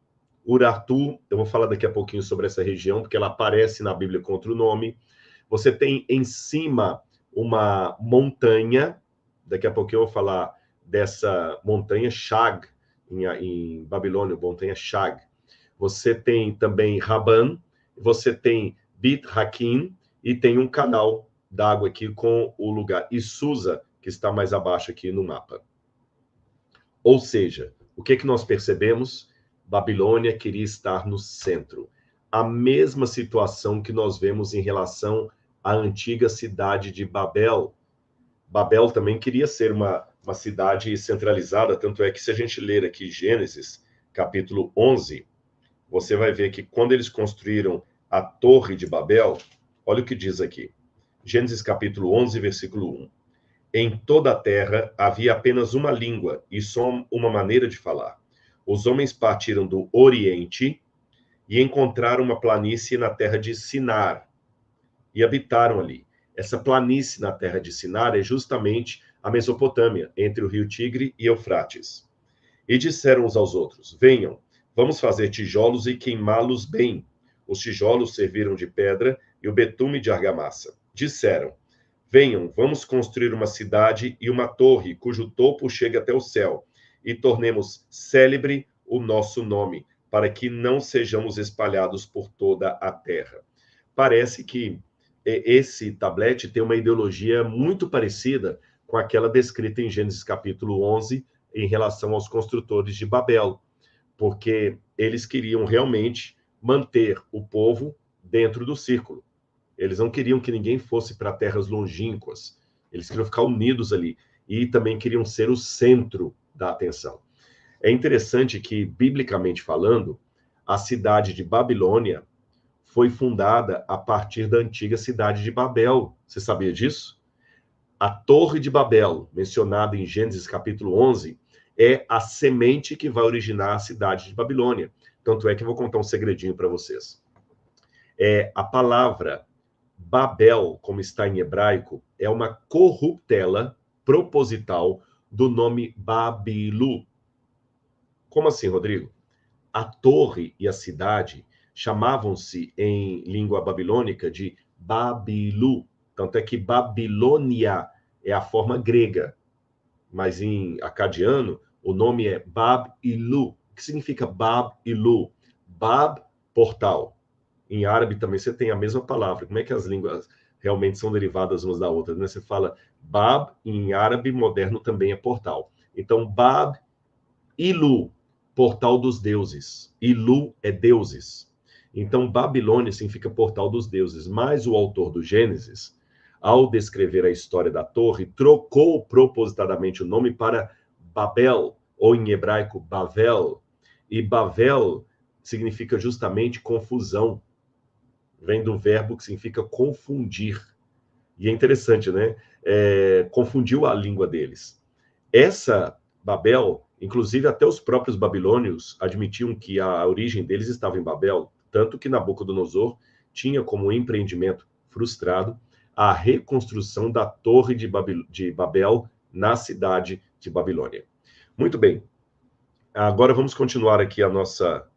Urartu, eu vou falar daqui a pouquinho sobre essa região, porque ela aparece na Bíblia com outro nome. Você tem em cima uma montanha, daqui a pouquinho eu vou falar dessa montanha Shag, em Babilônia, montanha Shag. Você tem também Raban, você tem Bit Hakim, e tem um canal d'água aqui com o lugar e Susa, que está mais abaixo aqui no mapa. Ou seja, o que nós percebemos? Babilônia queria estar no centro. A mesma situação que nós vemos em relação à antiga cidade de Babel. Babel também queria ser uma cidade centralizada, tanto é que se a gente ler aqui Gênesis, capítulo 11, você vai ver que quando eles construíram a Torre de Babel, olha o que diz aqui. Gênesis capítulo 11, versículo 1. Em toda a terra havia apenas uma língua e só uma maneira de falar. Os homens partiram do Oriente e encontraram uma planície na terra de Sinar e habitaram ali. Essa planície na terra de Sinar é justamente a Mesopotâmia, entre o rio Tigre e Eufrates. E disseram uns aos outros: venham, vamos fazer tijolos e queimá-los bem. Os tijolos serviram de pedra e o betume de argamassa. Disseram: venham, vamos construir uma cidade e uma torre, cujo topo chegue até o céu, e tornemos célebre o nosso nome, para que não sejamos espalhados por toda a terra. Parece que esse tablete tem uma ideologia muito parecida com aquela descrita em Gênesis capítulo 11, em relação aos construtores de Babel, porque eles queriam realmente manter o povo dentro do círculo. Eles não queriam que ninguém fosse para terras longínquas. Eles queriam ficar unidos ali. E também queriam ser o centro da atenção. É interessante que, biblicamente falando, a cidade de Babilônia foi fundada a partir da antiga cidade de Babel. Você sabia disso? A Torre de Babel, mencionada em Gênesis capítulo 11, é a semente que vai originar a cidade de Babilônia. Tanto é que eu vou contar um segredinho para vocês. A palavra Babel, como está em hebraico, é uma corruptela proposital do nome Babilu. Como assim, Rodrigo? A torre e a cidade chamavam-se em língua babilônica de Babilu. Tanto é que Babilônia é a forma grega, mas em acadiano o nome é Bab-ilu. O que significa Bab-ilu? Bab, portal. Em árabe também você tem a mesma palavra. Como é que as línguas realmente são derivadas umas da outra, né? Você fala Bab, em árabe moderno também é portal. Então, Bab-ilu, portal dos deuses. Ilu é deuses. Então, Babilônia significa portal dos deuses. Mas o autor do Gênesis, ao descrever a história da torre, trocou propositadamente o nome para Babel, ou em hebraico, Bavel. E Bavel significa justamente confusão. Vem do verbo que significa confundir. E é interessante, né? Confundiu a língua deles. Essa Babel, inclusive até os próprios babilônios admitiam que a origem deles estava em Babel. Tanto que Nabucodonosor tinha como empreendimento frustrado a reconstrução da Torre de Babel na cidade de Babilônia. Muito bem, agora vamos continuar aqui a nossa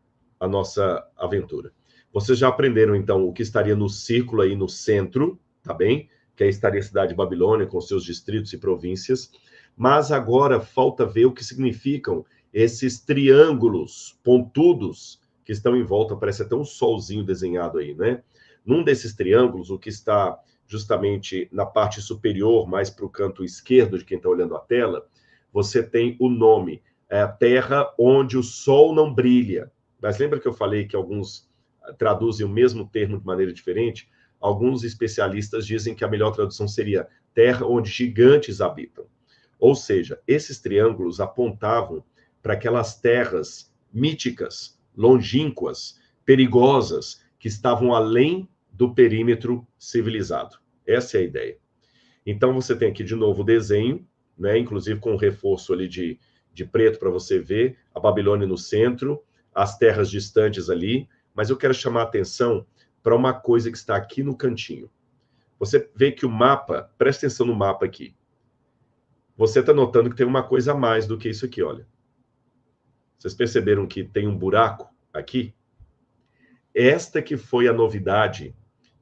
aventura. Vocês já aprenderam, então, o que estaria no círculo aí no centro, tá bem? Que aí estaria a cidade de Babilônia, com seus distritos e províncias. Mas agora falta ver o que significam esses triângulos pontudos que estão em volta, parece até um solzinho desenhado aí, né? Num desses triângulos, o que está justamente na parte superior, mais para o canto esquerdo de quem está olhando a tela, você tem o nome, é a terra onde o sol não brilha. Mas lembra que eu falei que alguns traduzem o mesmo termo de maneira diferente? Alguns especialistas dizem que a melhor tradução seria terra onde gigantes habitam. Ou seja, esses triângulos apontavam para aquelas terras míticas, longínquas, perigosas, que estavam além do perímetro civilizado. Essa é a ideia. Então, você tem aqui de novo o desenho, né, inclusive com um reforço ali de preto para você ver, a Babilônia no centro, as terras distantes ali, mas eu quero chamar a atenção para uma coisa que está aqui no cantinho. Você vê que o mapa, presta atenção no mapa aqui. Você está notando que tem uma coisa a mais do que isso aqui, olha. Vocês perceberam que tem um buraco aqui? Esta que foi a novidade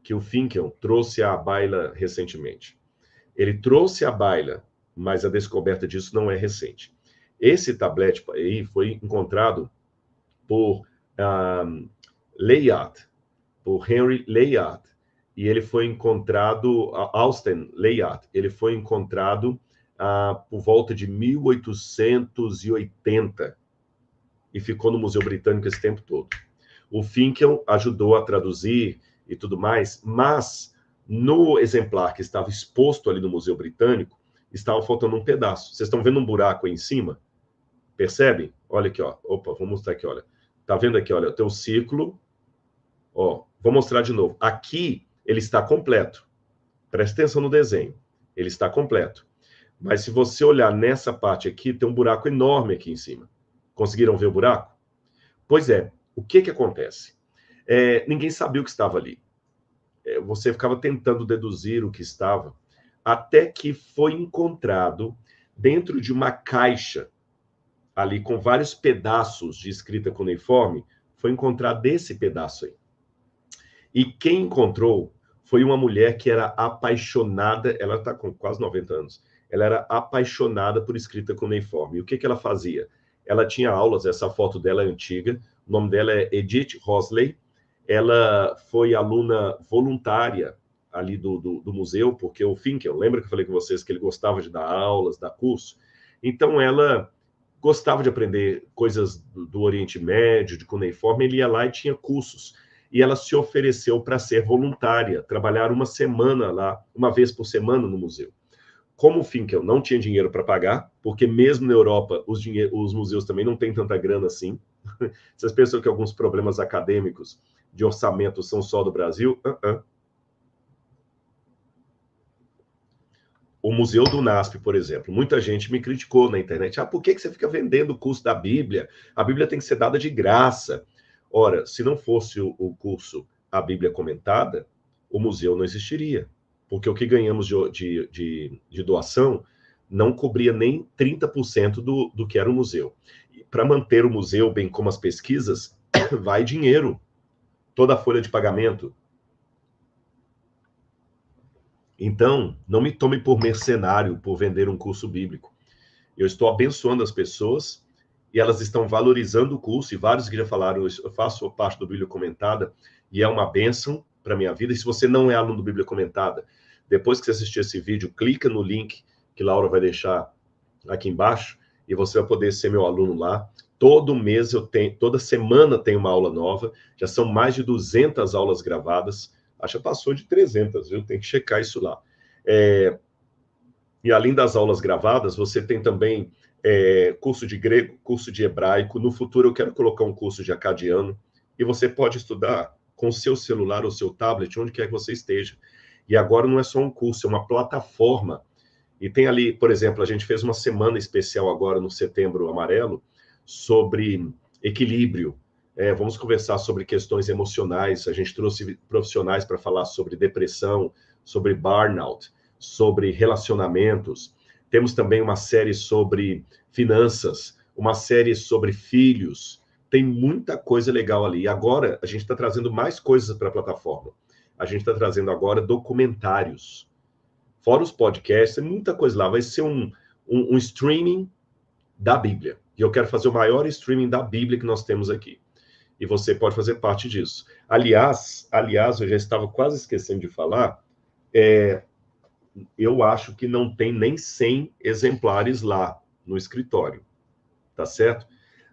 que o Finkel trouxe à baila recentemente. Ele trouxe à baila, mas a descoberta disso não é recente. Esse tablete aí foi encontrado por Layard, por Henry Layard, e ele foi encontrado, Austin Layard, ele foi encontrado por volta de 1880 e ficou no Museu Britânico esse tempo todo. O Finkel ajudou a traduzir e tudo mais, mas no exemplar que estava exposto ali no Museu Britânico, estava faltando um pedaço. Vocês estão vendo um buraco aí em cima? Percebem? Olha aqui, ó. Opa, vou mostrar aqui, olha. Tá vendo aqui, olha, tem um círculo. Ó, vou mostrar de novo. Aqui ele está completo. Presta atenção no desenho. Ele está completo. Mas se você olhar nessa parte aqui, tem um buraco enorme aqui em cima. Conseguiram ver o buraco? Pois é. O que acontece? Ninguém sabia o que estava ali. Você ficava tentando deduzir o que estava, até que foi encontrado dentro de uma caixa, ali com vários pedaços de escrita cuneiforme, foi encontrado esse pedaço aí. E quem encontrou foi uma mulher que era apaixonada, ela está com quase 90 anos, ela era apaixonada por escrita cuneiforme. E o que ela fazia? Ela tinha aulas, essa foto dela é antiga, o nome dela é Edith Hosley, ela foi aluna voluntária ali do museu, porque o Finkel, lembra que eu falei com vocês que ele gostava de dar aulas, dar curso? Então ela gostava de aprender coisas do Oriente Médio, de cuneiforme, ele ia lá e tinha cursos. E ela se ofereceu para ser voluntária, trabalhar uma semana lá, uma vez por semana no museu. Como o Finkel não tinha dinheiro para pagar, porque mesmo na Europa os museus também não têm tanta grana assim. Vocês pensam que alguns problemas acadêmicos de orçamento são só do Brasil? O Museu do NASP, por exemplo, muita gente me criticou na internet. Por que você fica vendendo o curso da Bíblia? A Bíblia tem que ser dada de graça. Ora, se não fosse o curso A Bíblia Comentada, o museu não existiria. Porque o que ganhamos de doação não cobria nem 30% do que era o museu. Para manter o museu, bem como as pesquisas, vai dinheiro. Toda a folha de pagamento. Então, não me tome por mercenário por vender um curso bíblico. Eu estou abençoando as pessoas e elas estão valorizando o curso, e vários que já falaram, eu faço parte do Bíblia Comentada, e é uma bênção para a minha vida. E se você não é aluno do Bíblia Comentada, depois que você assistir esse vídeo, clica no link que Laura vai deixar aqui embaixo, e você vai poder ser meu aluno lá. Todo mês toda semana tem uma aula nova, já são mais de 200 aulas gravadas, acho que passou de 300, viu? Tem que checar isso lá. E além das aulas gravadas, você tem também curso de grego, curso de hebraico. No futuro eu quero colocar um curso de acadiano, e você pode estudar com o seu celular ou seu tablet, onde quer que você esteja. E agora não é só um curso, é uma plataforma. E tem ali, por exemplo, a gente fez uma semana especial agora no Setembro Amarelo sobre equilíbrio. Vamos conversar sobre questões emocionais. A gente trouxe profissionais para falar sobre depressão, sobre burnout, sobre relacionamentos. Temos também uma série sobre finanças, uma série sobre filhos. Tem muita coisa legal ali. E agora a gente está trazendo mais coisas para a plataforma. A gente está trazendo agora documentários. Fora os podcasts, tem muita coisa lá. Vai ser um streaming da Bíblia. E eu quero fazer o maior streaming da Bíblia que nós temos aqui. E você pode fazer parte disso. Aliás, eu já estava quase esquecendo de falar, eu acho que não tem nem 100 exemplares lá no escritório, tá certo?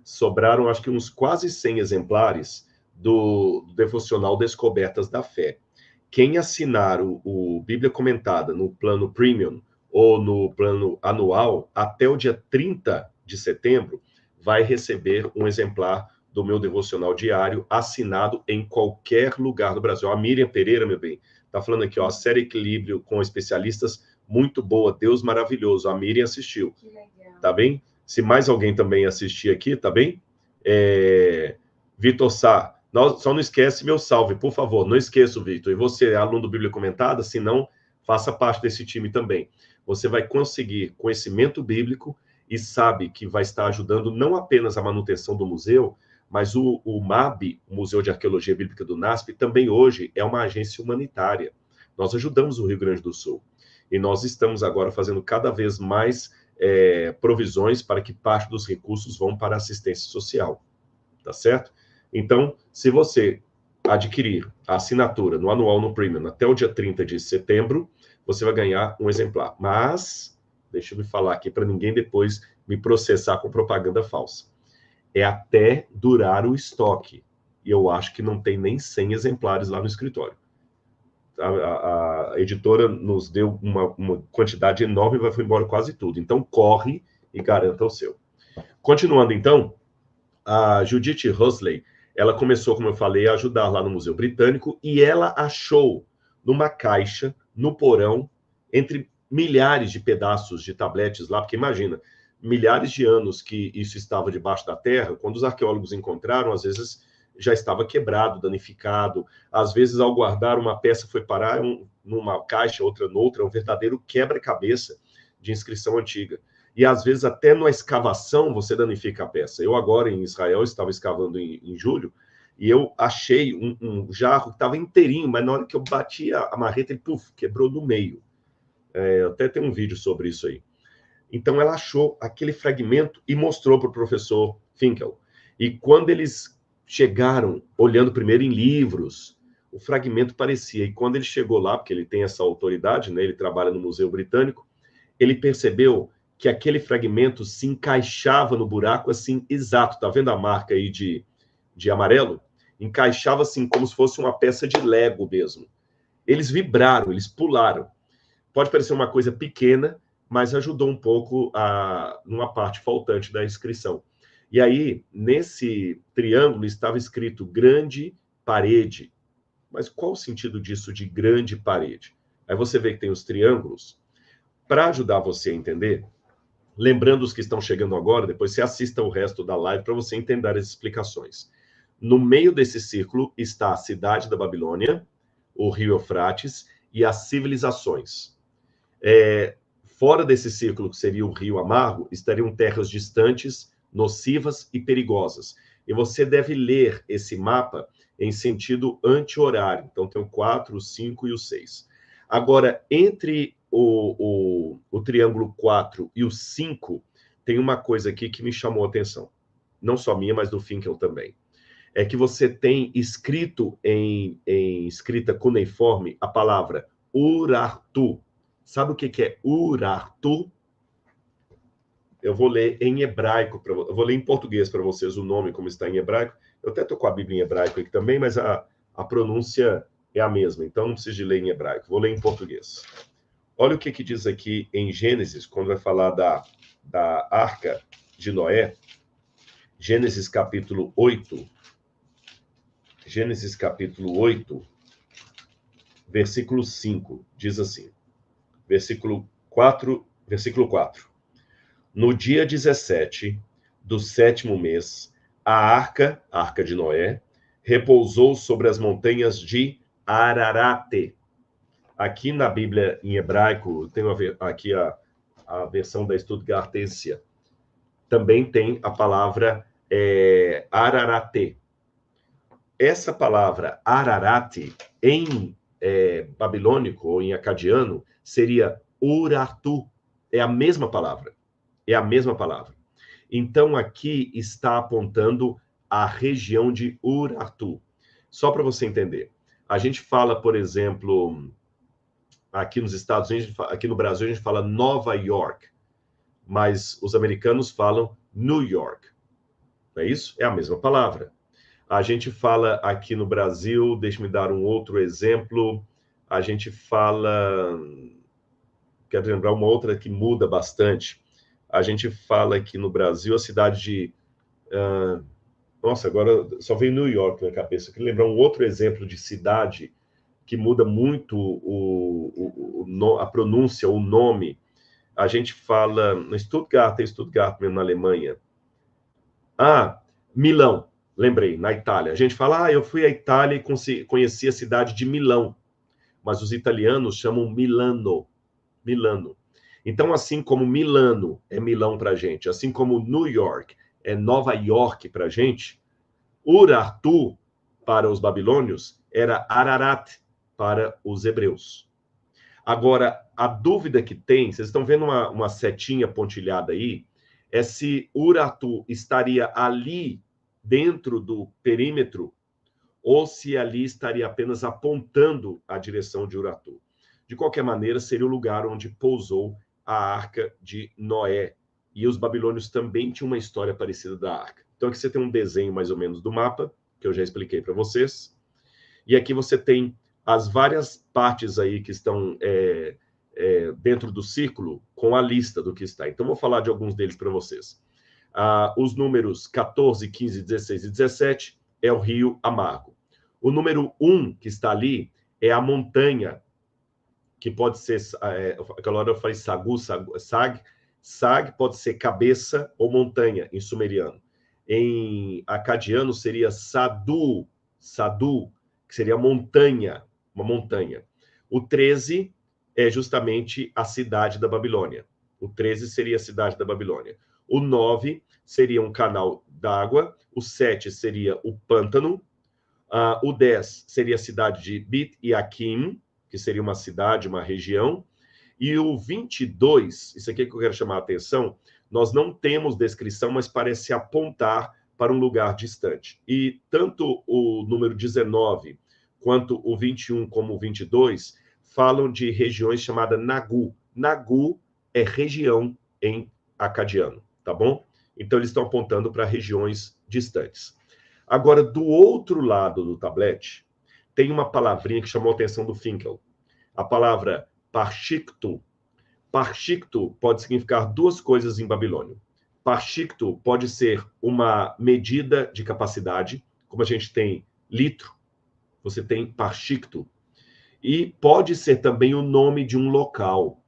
Sobraram, acho que uns quase 100 exemplares do devocional Descobertas da Fé. Quem assinar o Bíblia Comentada no plano Premium ou no plano anual, até o dia 30 de setembro, vai receber um exemplar do meu devocional diário, assinado em qualquer lugar do Brasil. A Miriam Pereira, meu bem, tá falando aqui, ó, a série Equilíbrio com especialistas, muito boa, Deus maravilhoso. A Miriam assistiu. Que legal. Tá bem? Se mais alguém também assistir aqui, tá bem? Vitor Sá, só não esquece meu salve, por favor. Não esqueça, Vitor. E você é aluno do Bíblia Comentada? Se não, faça parte desse time também. Você vai conseguir conhecimento bíblico e sabe que vai estar ajudando não apenas a manutenção do museu, mas o MAB, o Museu de Arqueologia Bíblica do NASP, também hoje é uma agência humanitária. Nós ajudamos o Rio Grande do Sul. E nós estamos agora fazendo cada vez mais provisões para que parte dos recursos vão para a assistência social. Tá certo? Então, se você adquirir a assinatura no anual, no premium, até o dia 30 de setembro, você vai ganhar um exemplar. Mas, deixa eu me falar aqui para ninguém depois me processar com propaganda falsa. É até durar o estoque. E eu acho que não tem nem 100 exemplares lá no escritório. A editora nos deu uma quantidade enorme e foi embora quase tudo. Então, corre e garanta o seu. Continuando, então, a Judith Huxley, ela começou, como eu falei, a ajudar lá no Museu Britânico e ela achou numa caixa, no porão, entre milhares de pedaços de tabletes lá, porque imagina, milhares de anos que isso estava debaixo da terra, quando os arqueólogos encontraram, às vezes já estava quebrado, danificado, às vezes ao guardar uma peça foi parar numa caixa, outra noutra, um verdadeiro quebra-cabeça de inscrição antiga. E às vezes até na escavação você danifica a peça. Eu agora em Israel estava escavando em julho e eu achei um jarro que estava inteirinho, mas na hora que eu bati a marreta, ele quebrou no meio. Até tem um vídeo sobre isso aí. Então ela achou aquele fragmento e mostrou para o professor Finkel. E quando eles chegaram, olhando primeiro em livros, o fragmento parecia. E quando ele chegou lá, porque ele tem essa autoridade, né, ele trabalha no Museu Britânico, ele percebeu que aquele fragmento se encaixava no buraco assim, exato. Tá vendo a marca aí de amarelo? Encaixava assim, como se fosse uma peça de Lego mesmo. Eles vibraram, eles pularam. Pode parecer uma coisa pequena, mas ajudou um pouco numa parte faltante da inscrição. E aí, nesse triângulo, estava escrito grande parede. Mas qual o sentido disso de grande parede? Aí você vê que tem os triângulos. Para ajudar você a entender, lembrando os que estão chegando agora, depois você assista o resto da live para você entender as explicações. No meio desse círculo está a cidade da Babilônia, o rio Eufrates e as civilizações. Fora desse círculo, que seria o rio amargo, estariam terras distantes, nocivas e perigosas. E você deve ler esse mapa em sentido anti-horário. Então, tem o 4, o 5 e o 6. Agora, entre o triângulo 4 e o 5, tem uma coisa aqui que me chamou a atenção. Não só minha, mas do Finkel também. É que você tem escrito em escrita cuneiforme a palavra Urartu. Sabe o que é Urartu? Eu vou ler em hebraico, eu vou ler em português para vocês o nome, como está em hebraico. Eu até estou com a Bíblia em hebraico aqui também, mas a pronúncia é a mesma, então não preciso de ler em hebraico. Vou ler em português. Olha o que diz aqui em Gênesis, quando vai falar da Arca de Noé. Gênesis capítulo 8. Gênesis capítulo 8, versículo 5, diz assim. Versículo 4. No dia 17 do 7º mês, a arca de Noé, repousou sobre as montanhas de Ararate. Aqui na Bíblia em hebraico, tenho aqui a versão da Stuttgartensia, também tem a palavra Ararate. Essa palavra Ararate, em babilônico ou em acadiano, seria Urartu. É a mesma palavra. É a mesma palavra. Então, aqui está apontando a região de Urartu. Só para você entender. A gente fala, por exemplo, aqui nos Estados Unidos, aqui no Brasil, a gente fala Nova York. Mas os americanos falam New York. Não é isso? É a mesma palavra. A gente fala aqui no Brasil, deixe-me dar um outro exemplo, a gente fala, quero lembrar uma outra que muda bastante, a gente fala aqui no Brasil a cidade de, nossa, agora só veio New York na cabeça, eu queria lembrar um outro exemplo de cidade que muda muito a pronúncia, o nome. A gente fala, no Stuttgart, tem Stuttgart mesmo na Alemanha. Milão. Lembrei, na Itália. A gente fala, eu fui à Itália e conheci a cidade de Milão. Mas os italianos chamam Milano. Milano. Então, assim como Milano é Milão para a gente, assim como New York é Nova York para a gente, Urartu, para os babilônios, era Ararat para os hebreus. Agora, a dúvida que tem, vocês estão vendo uma setinha pontilhada aí, é se Urartu estaria ali dentro do perímetro ou se ali estaria apenas apontando a direção de Urartu. De qualquer maneira, seria o lugar onde pousou a arca de Noé. E os babilônios também tinham uma história parecida da arca. Então aqui você tem um desenho mais ou menos do mapa, que eu já expliquei para vocês. E aqui você tem as várias partes aí que estão dentro do círculo com a lista do que está. Então vou falar de alguns deles para vocês. Os números 14, 15, 16 e 17 é o rio Amargo. O número 1 que está ali é a montanha, que pode ser, aquela hora eu falei sag pode ser cabeça ou montanha em sumeriano. Em acadiano seria sadu, que seria montanha, uma montanha. O 13 é justamente a cidade da Babilônia. O 13 seria a cidade da Babilônia. O 9 seria um canal d'água. O 7 seria o pântano. O 10 seria a cidade de Bit Yakim, que seria uma cidade, uma região. E o 22, isso aqui que eu quero chamar a atenção, nós não temos descrição, mas parece apontar para um lugar distante. E tanto o número 19 quanto o 21 como o 22 falam de regiões chamadas Nagu. Nagu é região em acadiano, tá bom? Então, eles estão apontando para regiões distantes. Agora, do outro lado do tablete, tem uma palavrinha que chamou a atenção do Finkel. A palavra parshiktu. Parshiktu pode significar duas coisas em babilônio. Parshiktu pode ser uma medida de capacidade, como a gente tem litro, você tem parshiktu. E pode ser também o nome de um local.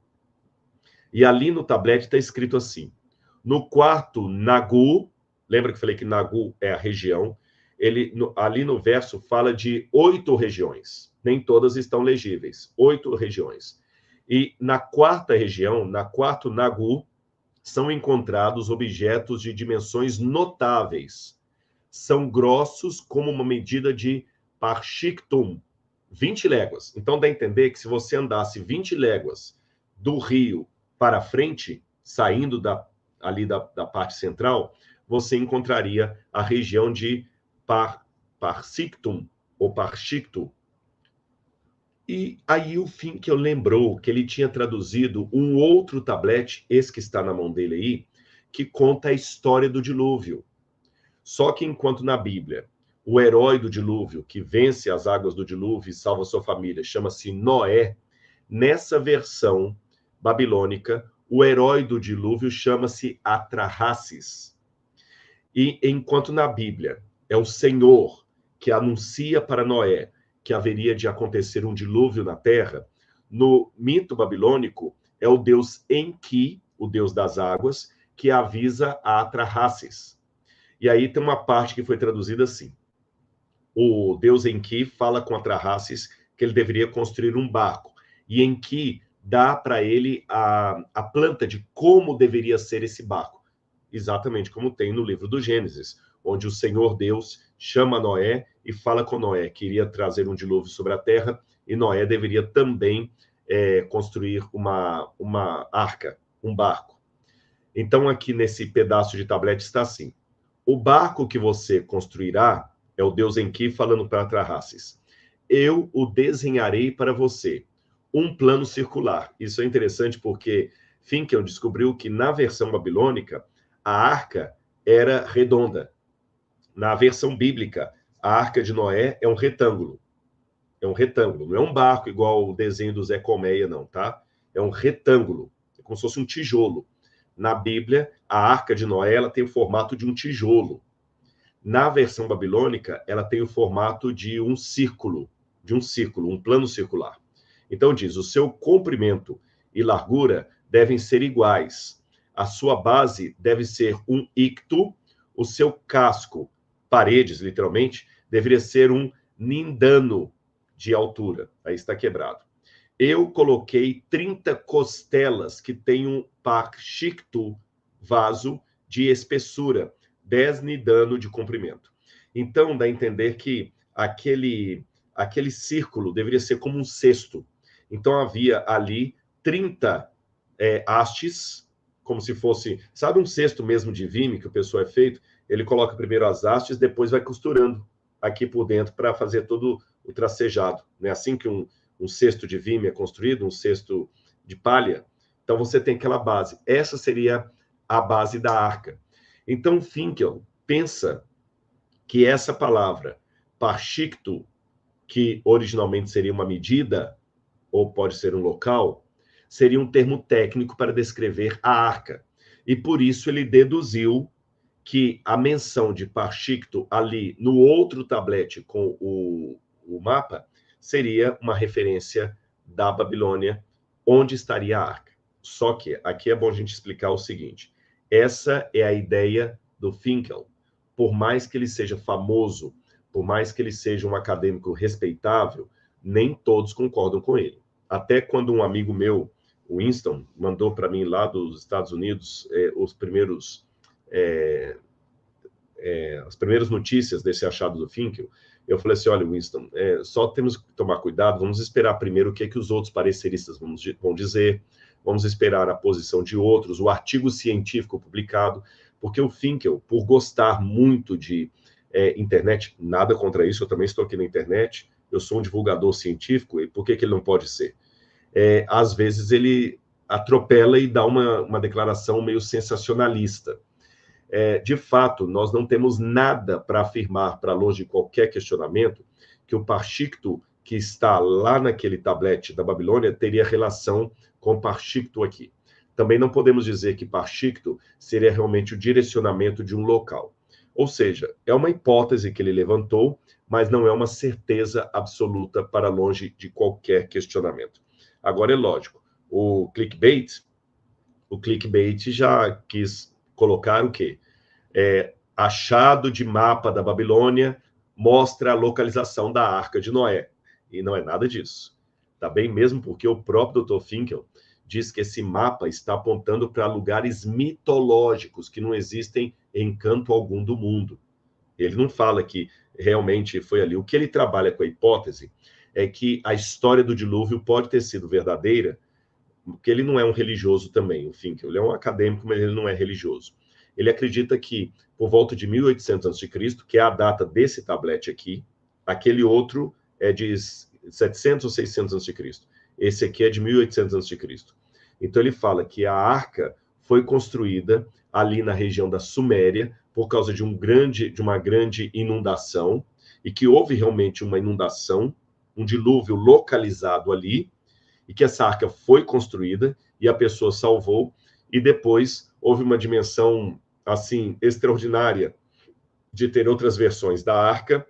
E ali no tablete está escrito assim: no quarto Nagu, lembra que eu falei que Nagu é a região? Ali no verso fala de 8 regiões. Nem todas estão legíveis. 8 regiões. E na quarta região, na quarto Nagu, são encontrados objetos de dimensões notáveis. São grossos como uma medida de parshiktum, 20 léguas. Então dá a entender que se você andasse 20 léguas do rio para frente, saindo ali da parte central, você encontraria a região de Parshiktum, ou Parshiktu. E aí o Finkel lembrou que ele tinha traduzido um outro tablete, esse que está na mão dele aí, que conta a história do dilúvio. Só que enquanto na Bíblia, o herói do dilúvio, que vence as águas do dilúvio e salva sua família, chama-se Noé, nessa versão babilônica, o herói do dilúvio chama-se Atrahasis. E enquanto na Bíblia é o Senhor que anuncia para Noé que haveria de acontecer um dilúvio na terra, no mito babilônico é o deus Enki, o deus das águas, que avisa a Atrahasis. E aí tem uma parte que foi traduzida assim. O deus Enki fala com Atrahasis que ele deveria construir um barco. E Enki dá para ele a planta de como deveria ser esse barco. Exatamente como tem no livro do Gênesis, onde o Senhor Deus chama Noé e fala com Noé que iria trazer um dilúvio sobre a terra, e Noé deveria também construir uma arca, um barco. Então, aqui nesse pedaço de tablete está assim: o barco que você construirá, é o deus Enki falando para Atrahasis, eu o desenharei para você, um plano circular. Isso é interessante porque Finkel descobriu que na versão babilônica, a arca era redonda. Na versão bíblica, a arca de Noé é um retângulo. É um retângulo, não é um barco igual o desenho do Zé Colmeia, não, tá? É um retângulo, é como se fosse um tijolo. Na Bíblia, a arca de Noé ela tem o formato de um tijolo. Na versão babilônica, ela tem o formato de um círculo, um plano circular. Então diz, o seu comprimento e largura devem ser iguais. A sua base deve ser um icto, o seu casco, paredes, literalmente, deveria ser um nindano de altura. Aí está quebrado. Eu coloquei 30 costelas que têm um parshiktu, vaso, de espessura, 10 nidano de comprimento. Então, dá a entender que aquele círculo deveria ser como um cesto. Então, havia ali 30 hastes, como se fosse, sabe um cesto mesmo de vime que o pessoal é feito? Ele coloca primeiro as hastes, depois vai costurando aqui por dentro para fazer todo o tracejado. Não é assim que um cesto de vime é construído, um cesto de palha? Então, você tem aquela base. Essa seria a base da arca. Então, Finkel pensa que essa palavra, parshiktu, que originalmente seria uma medida, ou pode ser um local, seria um termo técnico para descrever a arca. E por isso ele deduziu que a menção de parshiktu ali no outro tablete com o mapa seria uma referência da Babilônia, onde estaria a arca. Só que aqui é bom a gente explicar o seguinte: essa é a ideia do Finkel. Por mais que ele seja famoso, por mais que ele seja um acadêmico respeitável, nem todos concordam com ele. Até quando um amigo meu, o Winston, mandou para mim lá dos Estados Unidos as primeiras notícias desse achado do Finkel, eu falei assim, olha, Winston, só temos que tomar cuidado, vamos esperar primeiro o que é que os outros pareceristas vão dizer, vamos esperar a posição de outros, o artigo científico publicado, porque o Finkel, por gostar muito de internet, nada contra isso, eu também estou aqui na internet, eu sou um divulgador científico, e por que ele não pode ser? Às vezes ele atropela e dá uma declaração meio sensacionalista. De fato, nós não temos nada para afirmar, para longe de qualquer questionamento, que o parshiktu que está lá naquele tablete da Babilônia teria relação com o parshiktu aqui. Também não podemos dizer que parshiktu seria realmente o direcionamento de um local. Ou seja, é uma hipótese que ele levantou, mas não é uma certeza absoluta para longe de qualquer questionamento. Agora, é lógico, o clickbait já quis colocar o quê? Achado de mapa da Babilônia mostra a localização da Arca de Noé. E não é nada disso. Tá bem? Mesmo porque o próprio Dr. Finkel diz que esse mapa está apontando para lugares mitológicos que não existem em canto algum do mundo. Ele não fala que realmente foi ali. O que ele trabalha com a hipótese é que a história do dilúvio pode ter sido verdadeira, porque ele não é um religioso também, o Finkel. Ele é um acadêmico, mas ele não é religioso. Ele acredita que por volta de 1800 a.C., que é a data desse tablete aqui, aquele outro é de 700 ou 600 a.C., esse aqui é de 1800 a.C. Então ele fala que a arca foi construída ali na região da Suméria por causa de uma grande inundação, e que houve realmente uma inundação, um dilúvio localizado ali, e que essa arca foi construída e a pessoa salvou, e depois houve uma dimensão assim extraordinária de ter outras versões da arca,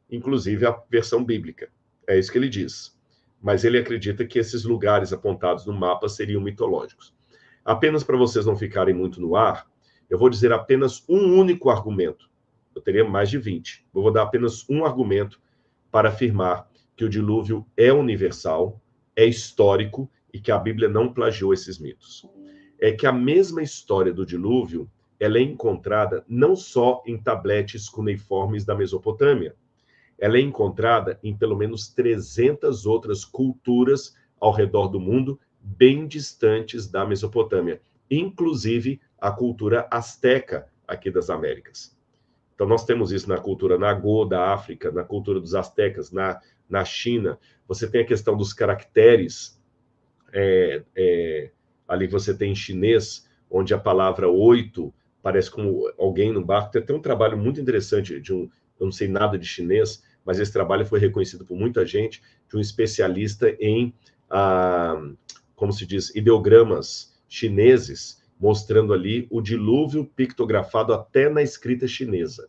inclusive a versão bíblica. É isso que ele diz. Mas ele acredita que esses lugares apontados no mapa seriam mitológicos. Apenas para vocês não ficarem muito no ar, eu vou dizer apenas um único argumento Eu teria mais de 20. Eu vou dar apenas um argumento para afirmar que o dilúvio é universal, é histórico e que a Bíblia não plagiou esses mitos. É que a mesma história do dilúvio, ela é encontrada não só em tabletes cuneiformes da Mesopotâmia, ela é encontrada em pelo menos 300 outras culturas ao redor do mundo, bem distantes da Mesopotâmia, inclusive a cultura asteca aqui das Américas. Então, nós temos isso na cultura nagô da África, na cultura dos astecas, na China. Você tem a questão dos caracteres, ali você tem em chinês, onde a palavra 8 parece como alguém no barco. Tem até um trabalho muito interessante, eu não sei nada de chinês, mas esse trabalho foi reconhecido por muita gente, de um especialista em, como se diz, ideogramas chineses, mostrando ali o dilúvio pictografado até na escrita chinesa.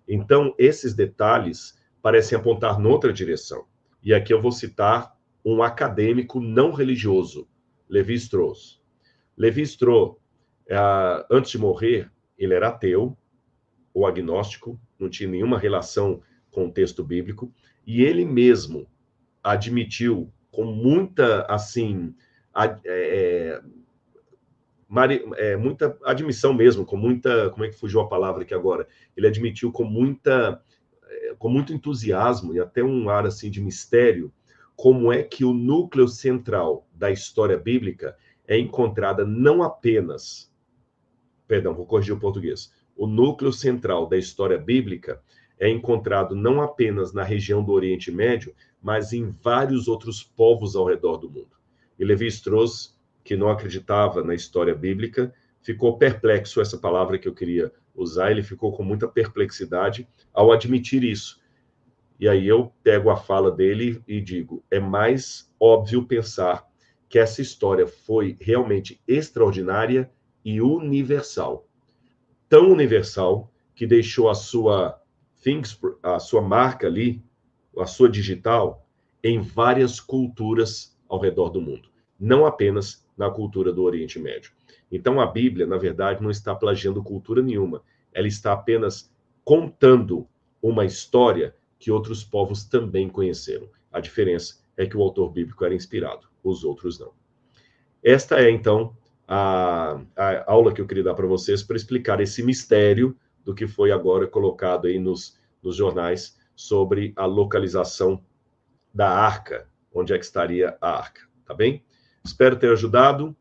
Então, esses detalhes parecem apontar noutra direção. E aqui eu vou citar um acadêmico não religioso, Levi Strauss. Levi Strauss, antes de morrer, ele era ateu ou agnóstico, não tinha nenhuma relação com o texto bíblico, e ele mesmo admitiu com muita, assim, muita admissão mesmo, com muita, como é que fugiu a palavra aqui agora? Ele admitiu com muito entusiasmo e até um ar assim de mistério, como é que o núcleo central da história bíblica é encontrada não apenas, perdão, vou corrigir o português. O núcleo central da história bíblica é encontrado não apenas na região do Oriente Médio, mas em vários outros povos ao redor do mundo. E Levi Strauss, que não acreditava na história bíblica, ficou perplexo, essa palavra que eu queria usar, ele ficou com muita perplexidade ao admitir isso. E aí eu pego a fala dele e digo, é mais óbvio pensar que essa história foi realmente extraordinária e universal. Tão universal que deixou a sua marca ali, a sua digital, em várias culturas ao redor do mundo. Não apenas na cultura do Oriente Médio. Então, a Bíblia, na verdade, não está plagiando cultura nenhuma. Ela está apenas contando uma história que outros povos também conheceram. A diferença é que o autor bíblico era inspirado, os outros não. Esta é, então, a aula que eu queria dar para vocês para explicar esse mistério do que foi agora colocado aí nos jornais sobre a localização da arca, onde é que estaria a arca, tá bem? Espero ter ajudado.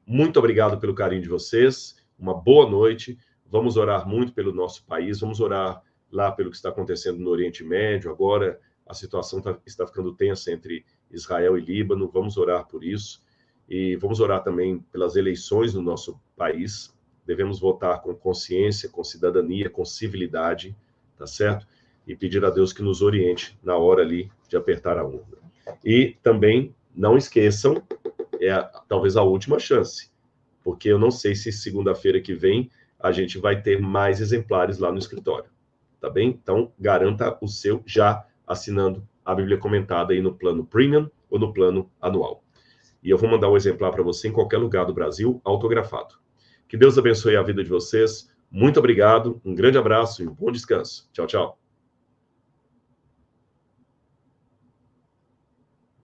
Muito obrigado pelo carinho de vocês. Uma boa noite. Vamos orar muito pelo nosso país. Vamos orar lá pelo que está acontecendo no Oriente Médio. Agora a situação está ficando tensa entre Israel e Líbano. Vamos orar por isso. E vamos orar também pelas eleições no nosso país. Devemos votar com consciência, com cidadania, com civilidade, tá certo? E pedir a Deus que nos oriente na hora ali de apertar a urna. E também não esqueçam, talvez a última chance, porque eu não sei se segunda-feira que vem a gente vai ter mais exemplares lá no escritório, tá bem? Então, garanta o seu já assinando a Bíblia Comentada aí no plano Premium ou no plano anual. E eu vou mandar um exemplar para você em qualquer lugar do Brasil, autografado. Que Deus abençoe a vida de vocês. Muito obrigado, um grande abraço e um bom descanso. Tchau, tchau.